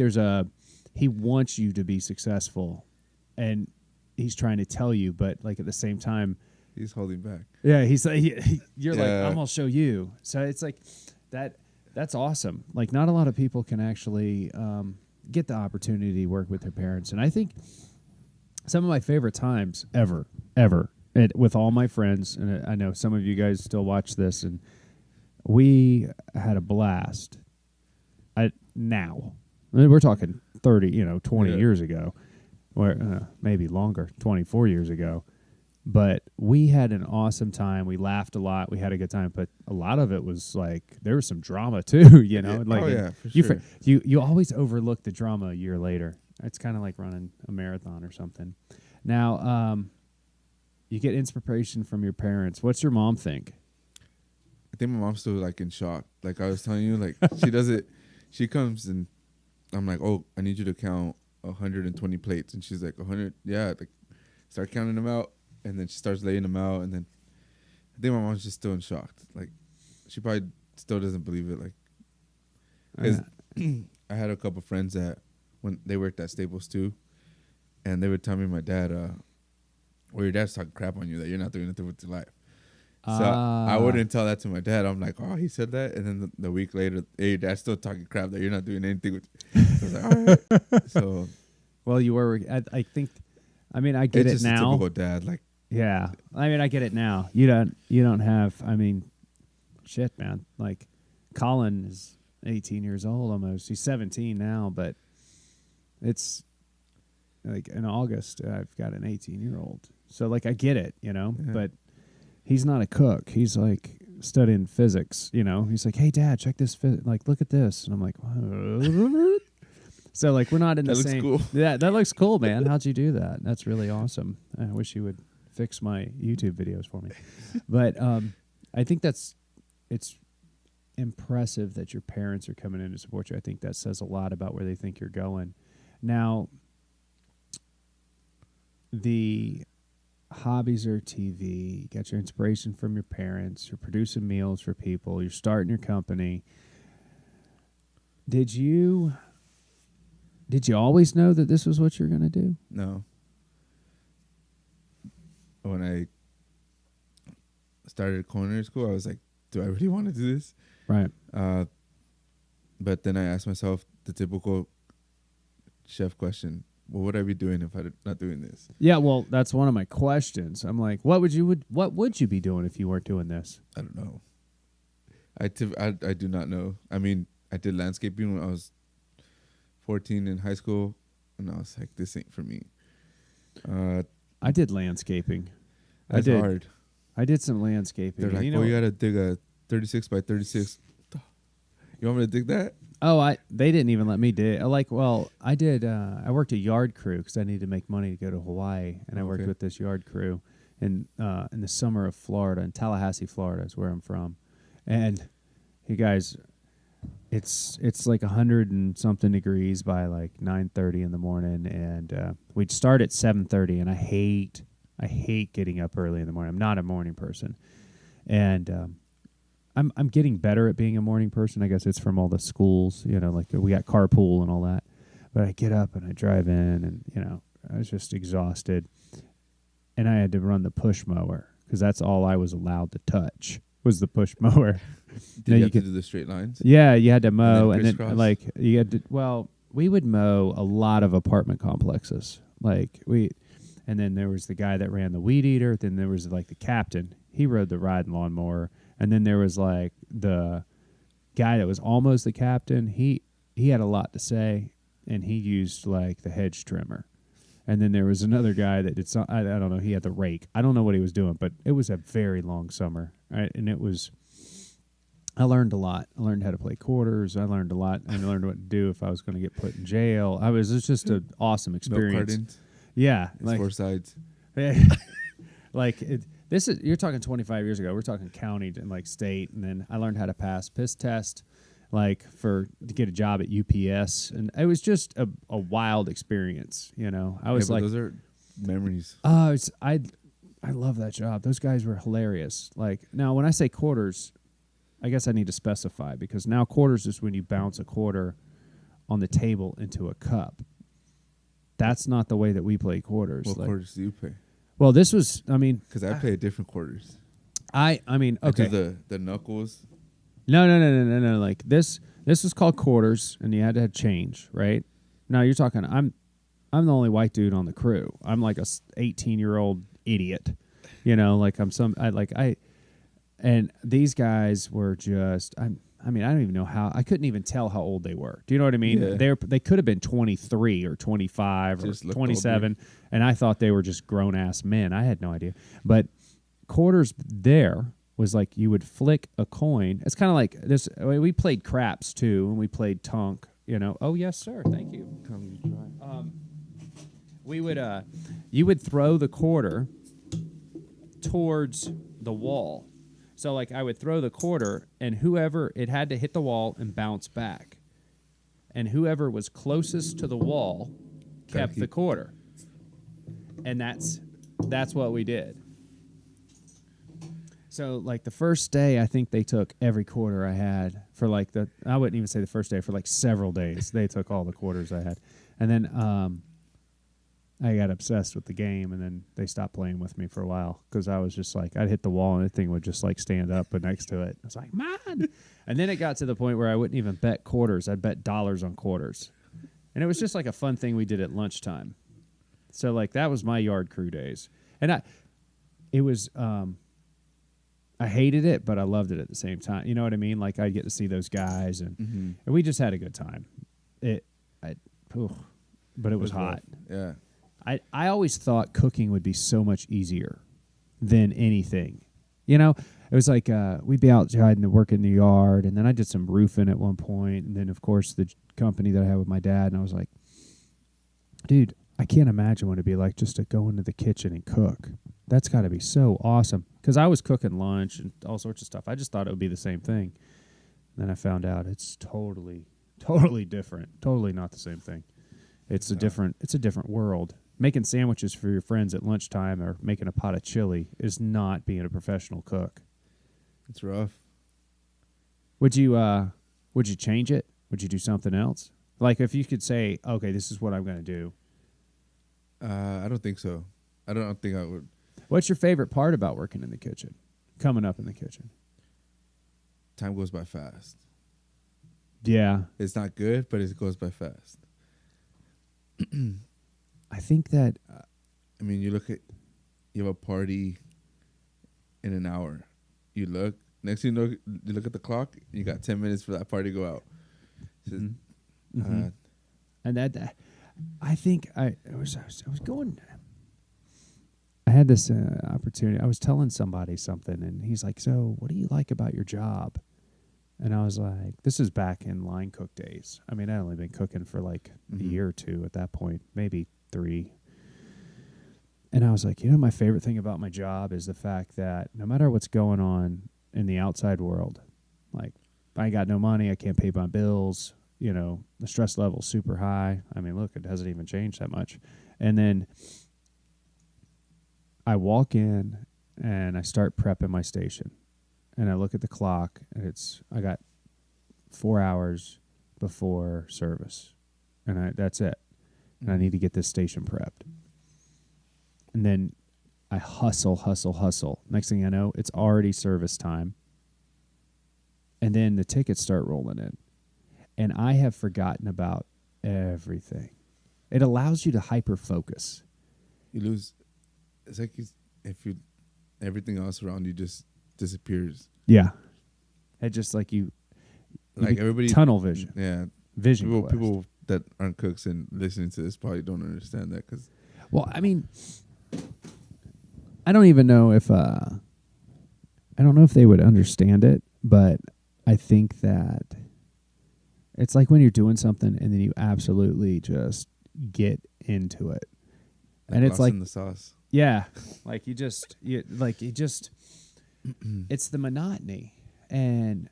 he wants you to be successful and he's trying to tell you, but like at the same time, he's holding back. Yeah. He's like, you're like, I'm going to show you. So it's like that's awesome. Like not a lot of people can actually get the opportunity to work with their parents. And I think some of my favorite times ever, with all my friends, and I know some of you guys still watch this, and we had a blast. Now, I mean, we're talking 20 years ago, or maybe longer, 24 years ago. But we had an awesome time. We laughed a lot. We had a good time. But a lot of it was like there was some drama too. You know, yeah. For sure. You always overlook the drama a year later. It's kind of like running a marathon or something. Now, you get inspiration from your parents. What's your mom think? I think my mom's still like in shock. Like I was telling you, like she does it. She comes and I'm like, oh, I need you to count 120 plates, and she's like 100. Yeah, like start counting them out, and then she starts laying them out, and then I think my mom's just still in shock. Like she probably still doesn't believe it. Like, because I had a couple friends that when they worked at Staples too, and they would tell me my dad, well, your dad's talking crap on you that you're not doing anything with your life. So I wouldn't tell that to my dad. I'm like, oh, he said that, and then the week later, hey, your dad's still talking crap that you're not doing anything with. So I was like, all right. So, well, you were. I think. I mean, I get it's it just now. A typical dad, like. Yeah, I mean, I get it now. You don't have. I mean, shit, man. Like, Colin is 18 years old almost. He's 17 now, but it's like in August I've got an 18-year-old. So like I get it, but he's not a cook. He's like studying physics, He's like, "Hey dad, check this like look at this." And I'm like, "What?" So like we're not in the same. Cool. Yeah, that looks cool, man. How'd you do that? That's really awesome. I wish you would fix my YouTube videos for me. But I think it's impressive that your parents are coming in to support you. I think that says a lot about where they think you're going. Now, the hobbies are TV. You got your inspiration from your parents. You're producing meals for people. You're starting your company. Did you always know that this was what you're going to do? No. When I started culinary school, I was like, do I really want to do this? Right. But then I asked myself the typical chef question. Well, what would I be doing if I'm not doing this? Yeah, well, that's one of my questions. I'm like, what would you be doing if you weren't doing this? I don't know. I do not know. I mean, I did landscaping when I was 14 in high school, and I was like, this ain't for me. I did landscaping. That's hard. I did some landscaping. They're like, you got to dig a 36 by 36. You want me to dig that? Oh, they didn't even let me dig. I did. I worked a yard crew because I needed to make money to go to Hawaii, and I worked with this yard crew in the summer of Florida, in Tallahassee, Florida, is where I'm from. And you guys, it's like 100 and something degrees by like 9:30 in the morning, and we'd start at 7:30. And I hate getting up early in the morning. I'm not a morning person, and I'm getting better at being a morning person. I guess it's from all the schools, like we got carpool and all that. But I get up and I drive in, and I was just exhausted, and I had to run the push mower because that's all I was allowed to touch was the push mower. Did you have to do the straight lines? Yeah, you had to mow, and then you had to. Well, we would mow a lot of apartment complexes, and then there was the guy that ran the weed eater. Then there was like the captain. He rode the riding lawnmower. And then there was like the guy that was almost the captain. He had a lot to say, and he used like the hedge trimmer. And then there was another guy that did some. I don't know. He had the rake. I don't know what he was doing, but it was a very long summer, right? And it was. I learned a lot. I learned how to play quarters. I learned a lot. I learned what to do if I was going to get put in jail. It was just an awesome experience. No yeah, it's 4 sides. You're talking 25 years ago. We're talking county and like state, and then I learned how to pass piss test, to get a job at UPS, and it was just a wild experience. I was those are memories. I love that job. Those guys were hilarious. Now when I say quarters, I guess I need to specify because now quarters is when you bounce a quarter on the table into a cup. That's not the way that we play quarters. What quarters do you play? Well, this was, because I play different quarters. Okay. I do the knuckles. No. Like this was called quarters, and you had to have change, right? Now you're talking. I'm the only white dude on the crew. I'm like a 18-year-old idiot, and these guys were just. I don't even know how. I couldn't even tell how old they were. Do you know what I mean? Yeah. They could have been 23 or 25 or 27, and I thought they were just grown-ass men. I had no idea. But quarters there was like you would flick a coin. It's kind of like this. We played craps, too, and we played tunk. Oh, yes, sir. Thank you. Come you try. We would you would throw the quarter towards the wall. So, I would throw the quarter, and it had to hit the wall and bounce back. And whoever was closest to the wall kept the quarter. And that's what we did. So, the first day, I think they took every quarter I had for, I wouldn't even say the first day, for, several days. They took all the quarters I had. And then I got obsessed with the game, and then they stopped playing with me for a while because I was just I'd hit the wall and the thing would just stand up but next to it. I was like, man. And then it got to the point where I wouldn't even bet quarters. I'd bet dollars on quarters. And it was just a fun thing we did at lunchtime. So that was my yard crew days. And I hated it, but I loved it at the same time. You know what I mean? I'd get to see those guys and we just had a good time. But it was hot. Yeah. I always thought cooking would be so much easier than anything. It was we'd be outside and work in the yard, and then I did some roofing at one point, and then, of course, the company that I had with my dad, and I was like, dude, I can't imagine what it'd be like just to go into the kitchen and cook. That's got to be so awesome, because I was cooking lunch and all sorts of stuff. I just thought it would be the same thing. And then I found out it's totally different, totally not the same thing. It's a different world. Making sandwiches for your friends at lunchtime or making a pot of chili is not being a professional cook. It's rough. Would you change it? Would you do something else? If you could say, okay, this is what I'm going to do. I don't think so. I don't think I would. What's your favorite part about working in the kitchen? Coming up in the kitchen? Time goes by fast. Yeah. It's not good, but it goes by fast. I think that... you have a party in an hour. You look, next thing you know, you look at the clock, you got 10 minutes for that party to go out. And that, I think I was going... I had this opportunity. I was telling somebody something, and he's like, so what do you like about your job? And I was like, this is back in line cook days. I mean, I'd only been cooking for like a year or two at that point, maybe 3. And I was like, my favorite thing about my job is the fact that no matter what's going on in the outside world, like I ain't got no money, I can't pay my bills, the stress level's super high. I mean, look, it hasn't even changed that much. And then I walk in and I start prepping my station. And I look at the clock, and I got 4 hours before service. And that's it. And I need to get this station prepped. And then I hustle. Next thing I know, it's already service time. And then the tickets start rolling in. And I have forgotten about everything. It allows you to hyper-focus. You lose. It's like everything else around you just disappears. Yeah. It just like everybody tunnel vision. Yeah. Vision. People that aren't cooks and listening to this probably don't understand that well, I mean, I don't even know if they would understand it, but I think that it's like when you're doing something and then you absolutely just get into it. And it's like in the sauce. Yeah. Like it's the monotony. And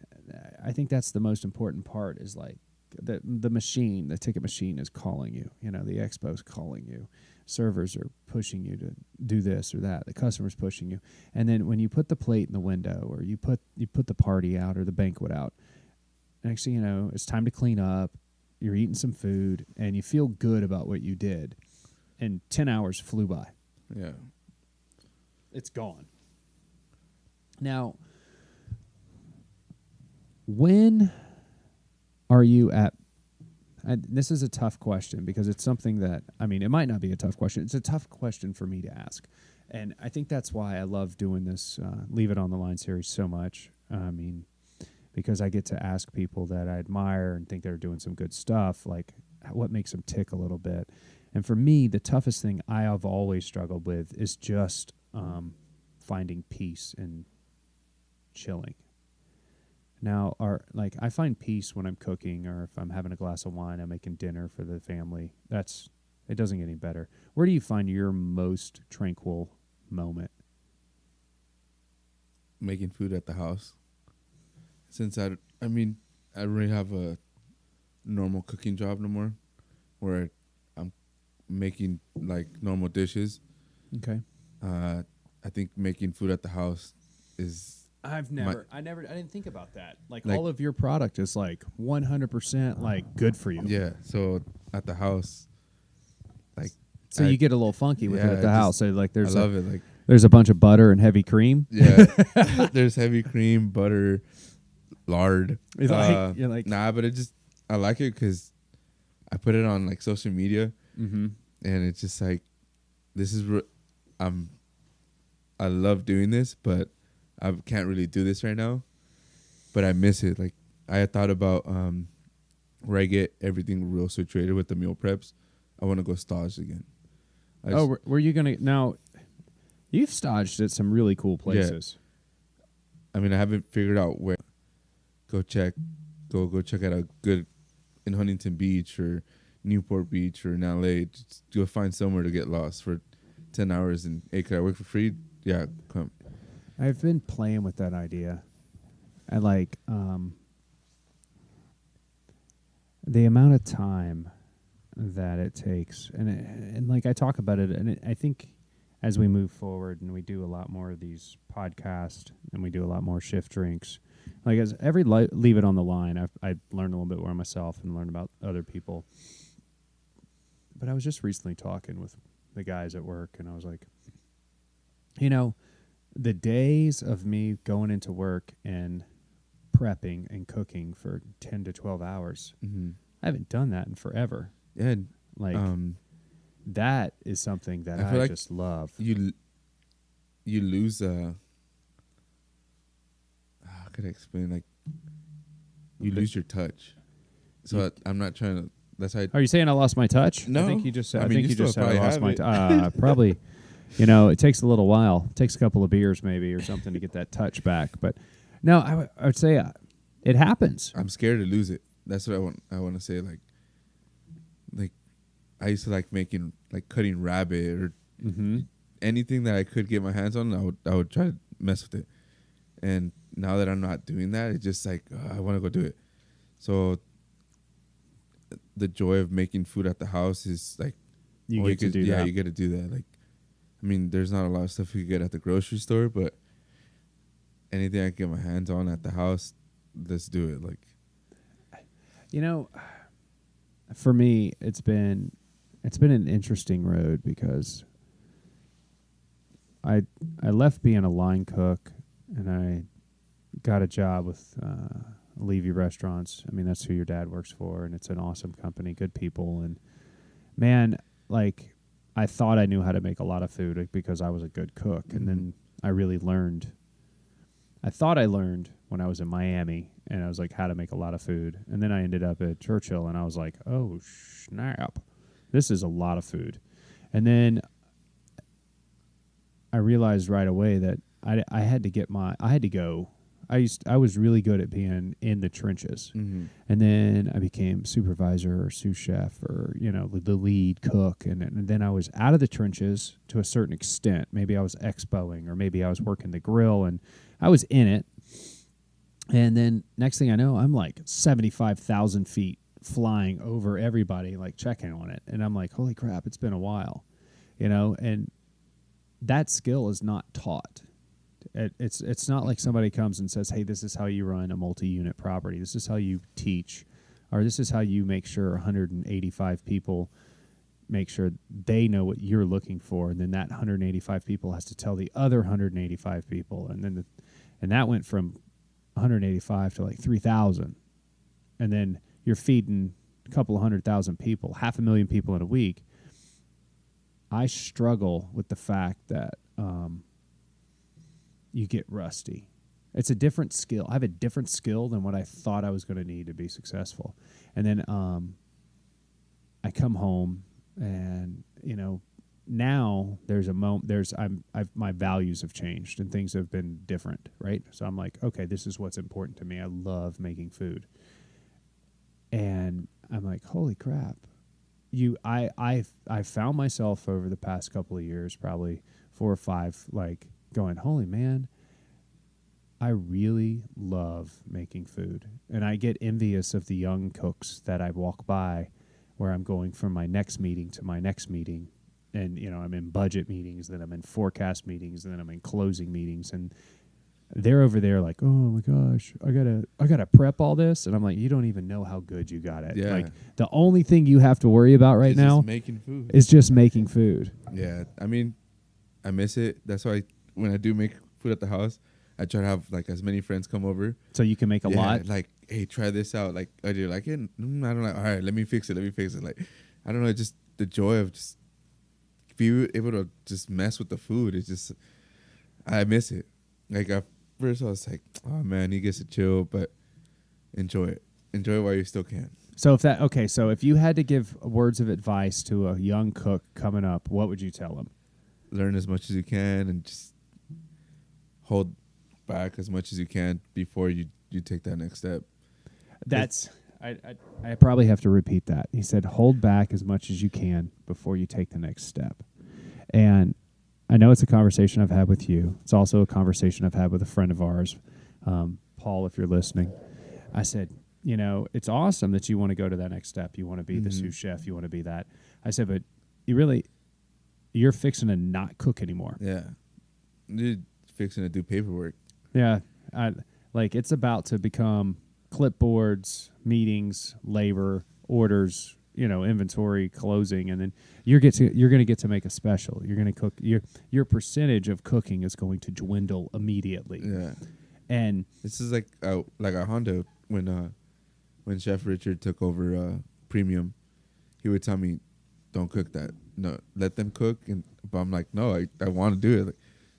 I think that's the most important part is like the machine, the ticket machine is calling you. The expo's calling you. Servers are pushing you to do this or that. The customer's pushing you. And then when you put the plate in the window or you put the party out or the banquet out, next thing you know, it's time to clean up. You're eating some food and you feel good about what you did. And 10 hours flew by. Yeah. It's gone. Now, when are you at... this is a tough question because it's something that... it might not be a tough question. It's a tough question for me to ask. And I think that's why I love doing this Leave It on the Line series so much. Because I get to ask people that I admire and think they're doing some good stuff, like what makes them tick a little bit. And for me, the toughest thing I have always struggled with is just finding peace and chilling. Now, I find peace when I'm cooking or if I'm having a glass of wine, I'm making dinner for the family. It doesn't get any better. Where do you find your most tranquil moment? Making food at the house. Since I don't really have a normal cooking job no more where I'm making like normal dishes. Okay. I think making food at the house is... I didn't think about that. Like all of your product is like 100% like good for you. Yeah. So at the house, so you get a little funky with it at the house. So like I love it. Like there's a bunch of butter and heavy cream. Yeah. There's heavy cream, butter, lard. You're like nah, but I like it because I put it on like social media, and it's just like this is I love doing this, but I can't really do this right now. But I miss it. Like I had thought about where I get everything real situated with the meal preps. I want to go stage again. Were you gonna now? You've staged at some really cool places. Yeah. I haven't figured out where. Go check out a good in Huntington Beach or Newport Beach or in LA. Just go find somewhere to get lost for 10 hours and hey, could I work for free? Yeah, come. I've been playing with that idea. I like the amount of time that it takes, and like I talk about it, and I think as we move forward and we do a lot more of these podcasts and we do a lot more shift drinks, like as every Leave It on the Line, I've learned a little bit more myself and learned about other people. But I was just recently talking with the guys at work, and I was like, the days of me going into work and prepping and cooking for 10 to 12 hours, I haven't done that in forever. Yeah. That is something that I like just love. You lose how could I explain? Like you lose your touch. So I'm not trying to. That's how. Are you saying I lost my touch? No. I think you just said. you just said I lost my touch. Probably. It takes a little while. It takes a couple of beers maybe or something to get that touch back. But no, I would say it happens. I'm scared to lose it. That's what I want to say. Like I used to like making, like cutting rabbit or anything that I could get my hands on. I would try to mess with it. And now that I'm not doing that, it's just like I want to go do it. So the joy of making food at the house is like You get to do that. Yeah, you get to do that. Like, I mean, there's not a lot of stuff you get at the grocery store, but anything I can get my hands on at the house, let's do it. Like, you know, for me, it's been an interesting road because I left being a line cook and I got a job with Levy Restaurants. I mean, that's who your dad works for, and it's an awesome company, good people, and man, like I thought I knew how to make a lot of food because I was a good cook, and then I really learned. I thought I learned when I was in Miami, and I was like how to make a lot of food, and then I ended up at Churchill, and I was like, oh snap, this is a lot of food, and then I realized right away that I had to go. I was really good at being in the trenches, and then I became supervisor or sous chef or the lead cook, and then I was out of the trenches to a certain extent. Maybe I was expoing, or maybe I was working the grill, and I was in it. And then next thing I know, I'm like 75,000 feet flying over everybody, like checking on it, and I'm like, holy crap, it's been a while, and that skill is not taught. It's not like somebody comes and says, hey, this is how you run a multi-unit property. This is how you teach, or this is how you make sure 185 people make sure they know what you're looking for. And then that 185 people has to tell the other 185 people. And then and that went from 185 to like 3,000. And then you're feeding a couple of 100,000 people, 500,000 people in a week. I struggle with the fact that you get rusty. It's a different skill. I have a different skill than what I thought I was going to need to be successful. And then I come home, and now there's a moment. My values have changed and things have been different, right? So I'm like, okay, this is what's important to me. I love making food, and I'm like, holy crap. I found myself over the past couple of years, probably 4 or 5, like going, holy man, I really love making food. And I get envious of the young cooks that I walk by where I'm going from my next meeting to my next meeting. And, I'm in budget meetings, then I'm in forecast meetings, and then I'm in closing meetings. And they're over there like, oh my gosh, I gotta prep all this, and I'm like, you don't even know how good you got it. Yeah. Like the only thing you have to worry about right now making food. is just making food. Yeah, I mean, I miss it. That's why when I do make food at the house, I try to have like as many friends come over, so you can make a lot. Like, hey, try this out. Like, oh, do you like it? I don't like. All right, let me fix it. Like, I don't know, just the joy of just being able to just mess with the food. It's just, I miss it. Like at first I was like, oh man, he gets to chill, but enjoy it while you still can. So if you had to give words of advice to a young cook coming up, what would you tell them? Learn as much as you can and just hold back as much as you can before you take that next step. That's I probably have to repeat that. He said, hold back as much as you can before you take the next step. And I know it's a conversation I've had with you. It's also a conversation I've had with a friend of ours, Paul, if you're listening. I said, it's awesome that you want to go to that next step. You want to be the sous chef. You want to be that. I said, but you're fixing to not cook anymore. Yeah. You're fixing to do paperwork. Yeah. It's about to become clipboards, meetings, labor, orders, inventory, closing, and then you're going to get to make a special. You're going to cook. Your percentage of cooking is going to dwindle immediately. Yeah. And this is like a Honda when Chef Richard took over Premium, he would tell me, "Don't cook that. No, let them cook." But I'm like, "No, I want to do it."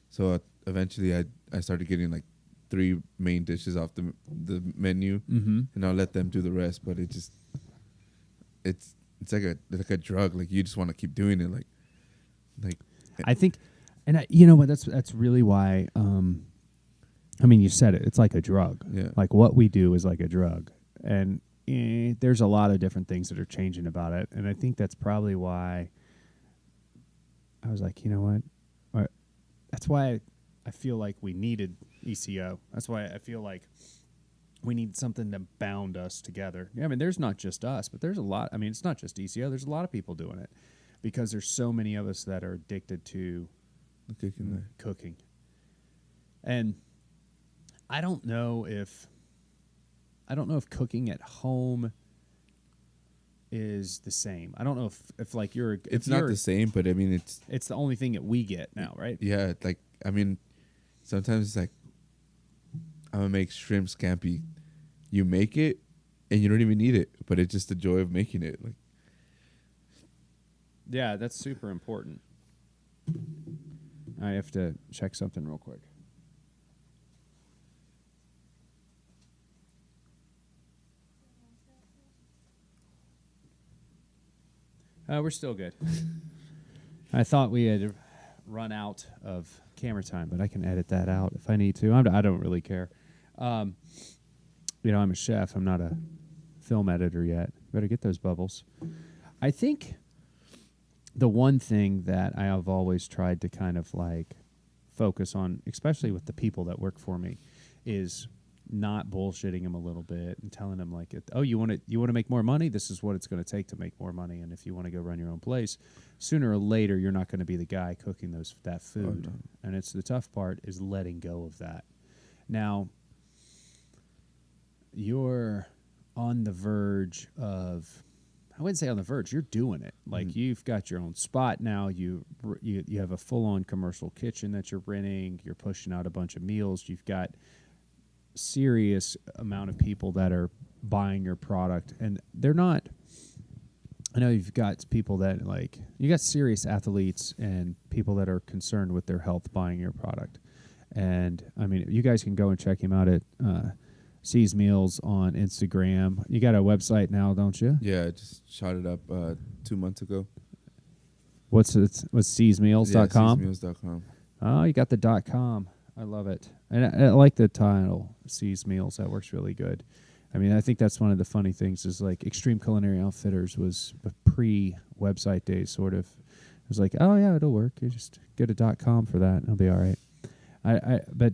So eventually, I started getting like 3 main dishes off the menu, and I'll let them do the rest. But it's like a drug. Like you just want to keep doing it. Like I think, and you know what? That's really why I mean, you said it. It's like a drug. Yeah. Like what we do is like a drug. And there's a lot of different things that are changing about it. And I think that's probably why I was like, you know what? That's why I feel like we needed ECO. That's why I feel like we need something to bound us together. Yeah, I mean, there's not just us, but there's a lot. I mean, it's not just ECO. There's a lot of people doing it because there's so many of us that are addicted to cooking. And I don't know if cooking at home is the same. I don't know if like you're. It's not the same, but I mean it's the only thing that we get now, right? Yeah, like I mean, sometimes it's like I'm gonna make shrimp scampi. You make it, and you don't even need it, but it's just the joy of making it. Like, yeah, that's super important. I have to check something real quick. We're still good. I thought we had run out of camera time, but I can edit that out if I need to. I don't really care. I'm a chef. I'm not a film editor yet. Better get those bubbles. I think the one thing that I have always tried to kind of like focus on, especially with the people that work for me, is not bullshitting them a little bit and telling them like, oh, you want to make more money? This is what it's going to take to make more money. And if you want to go run your own place, sooner or later, you're not going to be the guy cooking that food. Oh, no. And it's the tough part is letting go of that. Now, you're on the verge of, I wouldn't say on the verge, you're doing it. Like you've got your own spot now. You have a full-on commercial kitchen that you're renting. You're pushing out a bunch of meals. You've got serious amount of people that are buying your product, and they're not. I know you've got people that like you got serious athletes and people that are concerned with their health buying your product. And I mean, you guys can go and check him out at C's Meals on Instagram. You got a website now, don't you? Yeah, I just shot it up 2 months ago. What's C'sMeals.com? Yeah, C'sMeals.com. Oh, you got the .com. I love it. And I like the title, C's Meals. That works really good. I mean, I think that's one of the funny things is like Extreme Culinary Outfitters was pre-website days, sort of. It was like, oh, yeah, it'll work. You just get a .com for that, and it'll be all right. But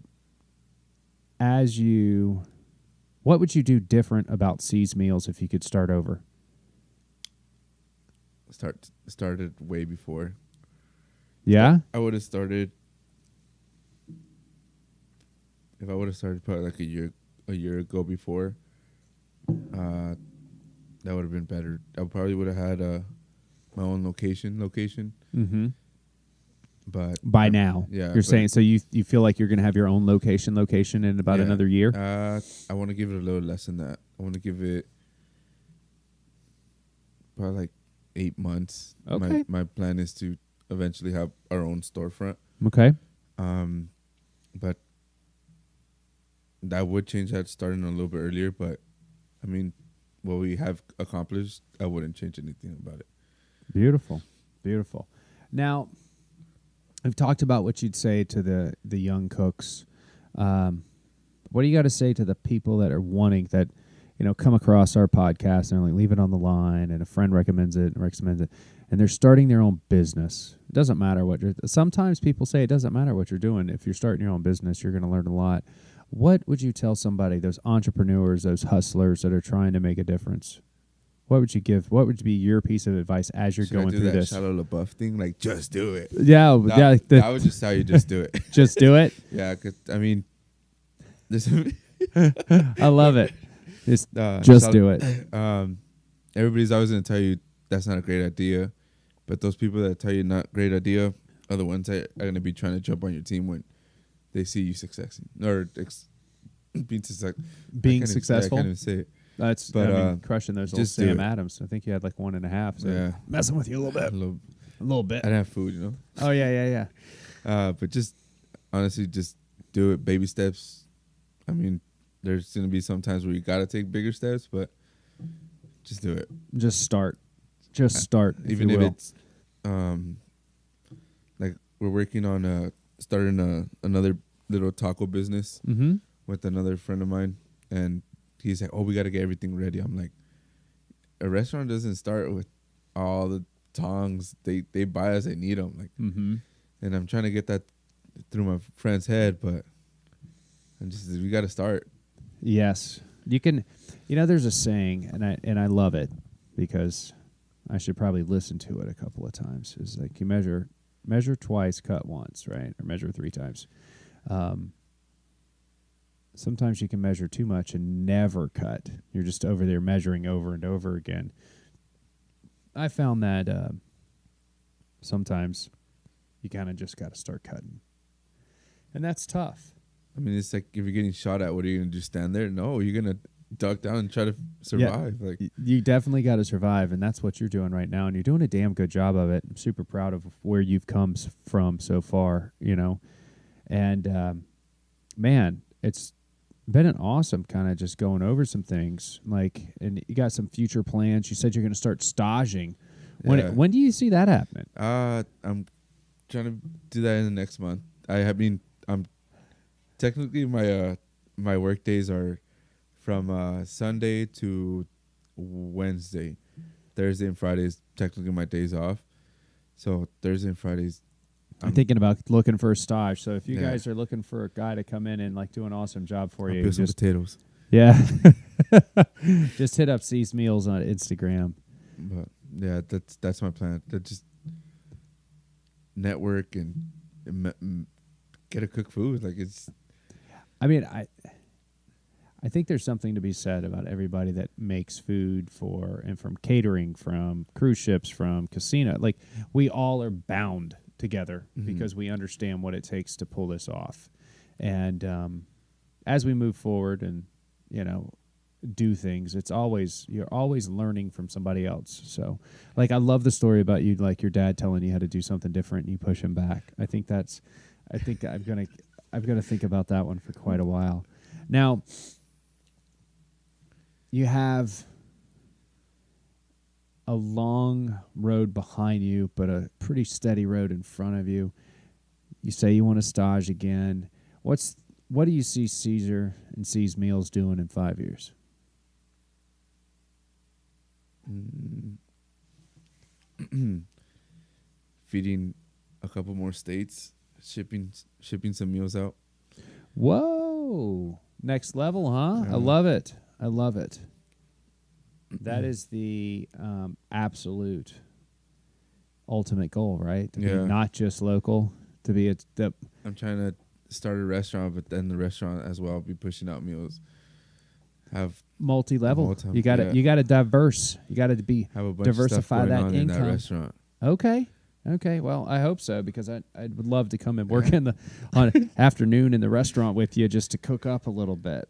what would you do different about C's Meals if you could start over? Started way before. Yeah? I would have started... If I would have started probably like a year ago before, that would have been better. I probably would have had my own location. Mm-hmm. But by now, yeah, you're saying so you feel like you're going to have your own location in about another year? I want to give it a little less than that. I want to give it probably like 8 months. Okay. My plan is to eventually have our own storefront. Okay. But that would change that starting a little bit earlier, but I mean, what we have accomplished, I wouldn't change anything about it. Beautiful. Beautiful. Now, I've talked about what you'd say to the young cooks. What do you got to say to the people that are wanting that, come across our podcast and they're like, leave it on the line, and a friend recommends it, and they're starting their own business? It doesn't matter what sometimes people say it doesn't matter what you're doing. If you're starting your own business, you're going to learn a lot. What would you tell somebody, those entrepreneurs, those hustlers that are trying to make a difference? What would you give? What would be your piece of advice as you're going through this? Should I do that Shia LaBeouf thing? Like, just do it. Yeah. That would just tell you just do it. Just do it? Yeah, because, I mean, I love it. Just do it. Everybody's always going to tell you that's not a great idea. But those people that tell you not great idea are the ones that are going to be trying to jump on your team when they see you successing or being successful. I can't even say it. That's crushing those little Sam Adams. I think you had like 1.5. So yeah, messing with you a little bit. A little bit. I didn't have food, Oh yeah. But just honestly, just do it. Baby steps. I mean, there's gonna be some times where you gotta take bigger steps, but just do it. Just start. Just start. Even if it's like we're working on starting another little taco business Mm-hmm. with another friend of mine, and he's like, "Oh, we got to get everything ready." I'm like, "A restaurant doesn't start with all the tongs. They buy as they need them." Like, Mm-hmm. and I'm trying to get that through my friend's head, but we got to start. Yes, you can. You know, there's a saying, and I love it because I should probably listen to it a couple of times. It's like you measure twice, cut once, right? Or measure 3 times. Sometimes you can measure too much and never cut. You're just over there measuring over and over again. I found that sometimes you kind of just got to start cutting, and that's tough. I mean, it's like if you're getting shot at, what are you gonna do? Stand there? No, you're gonna duck down and try to survive. Yeah, like you definitely got to survive, and that's what you're doing right now, and you're doing a damn good job of it. I'm super proud of where you've come from so far, you know. And man, it's been an awesome kind of just going over some things, like, and you got some future plans. You said you're going to start staging. When do you see that happening? I'm trying to do that in the next month. I mean, I'm technically my work days are from Sunday to Wednesday. Thursday and Friday is technically my days off. So Thursday and Fridays, I'm thinking about looking for a stage. So if you guys are looking for a guy to come in and like do an awesome job for I'll you, peel some just potatoes. yeah, just hit up C's Meals on Instagram. But yeah, that's my plan. To just network and get to cook food. Like it's. I mean, I think there's something to be said about everybody that makes food from catering, from cruise ships, from casino. Like we all are bound together because we understand what it takes to pull this off. And as we move forward and, you know, do things, you're always learning from somebody else. So like, I love the story about you, like your dad telling you how to do something different and you push him back. I think I'm going to think about that one for quite a while. Now, you have a long road behind you, but a pretty steady road in front of you. You say you want to stage again. What do you see Cesar and C's Meals doing in 5 years? Feeding a couple more states, shipping some meals out. Whoa. Next level, huh? I love it. I love it. That is the absolute ultimate goal, right? To be not just local, to be I'm trying to start a restaurant, but then the restaurant as well be pushing out meals. Have multi-level. You got to You got to diverse. You got to be have a bunch diversify of stuff going that on income. In that restaurant. Okay. Well, I hope so because I would love to come and work on afternoon in the restaurant with you just to cook up a little bit.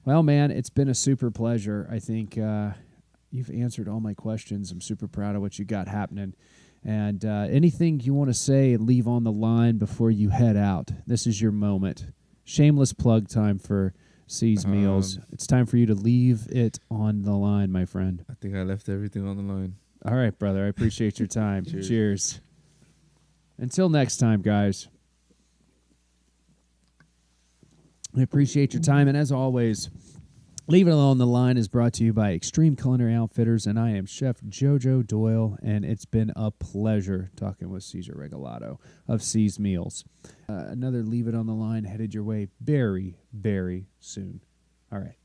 Well, man, it's been a super pleasure. I think you've answered all my questions. I'm super proud of what you got happening. And anything you want to say and leave on the line before you head out, this is your moment. Shameless plug time for C's Meals. It's time for you to leave it on the line, my friend. I think I left everything on the line. All right, brother. I appreciate your time. Cheers. Until next time, guys. I appreciate your time. And as always, Leave It On the Line is brought to you by Extreme Culinary Outfitters, and I am Chef JoJo Doyle, and it's been a pleasure talking with Cesar Regalado of C's Meals. Another Leave It On the Line headed your way very, very soon. All right.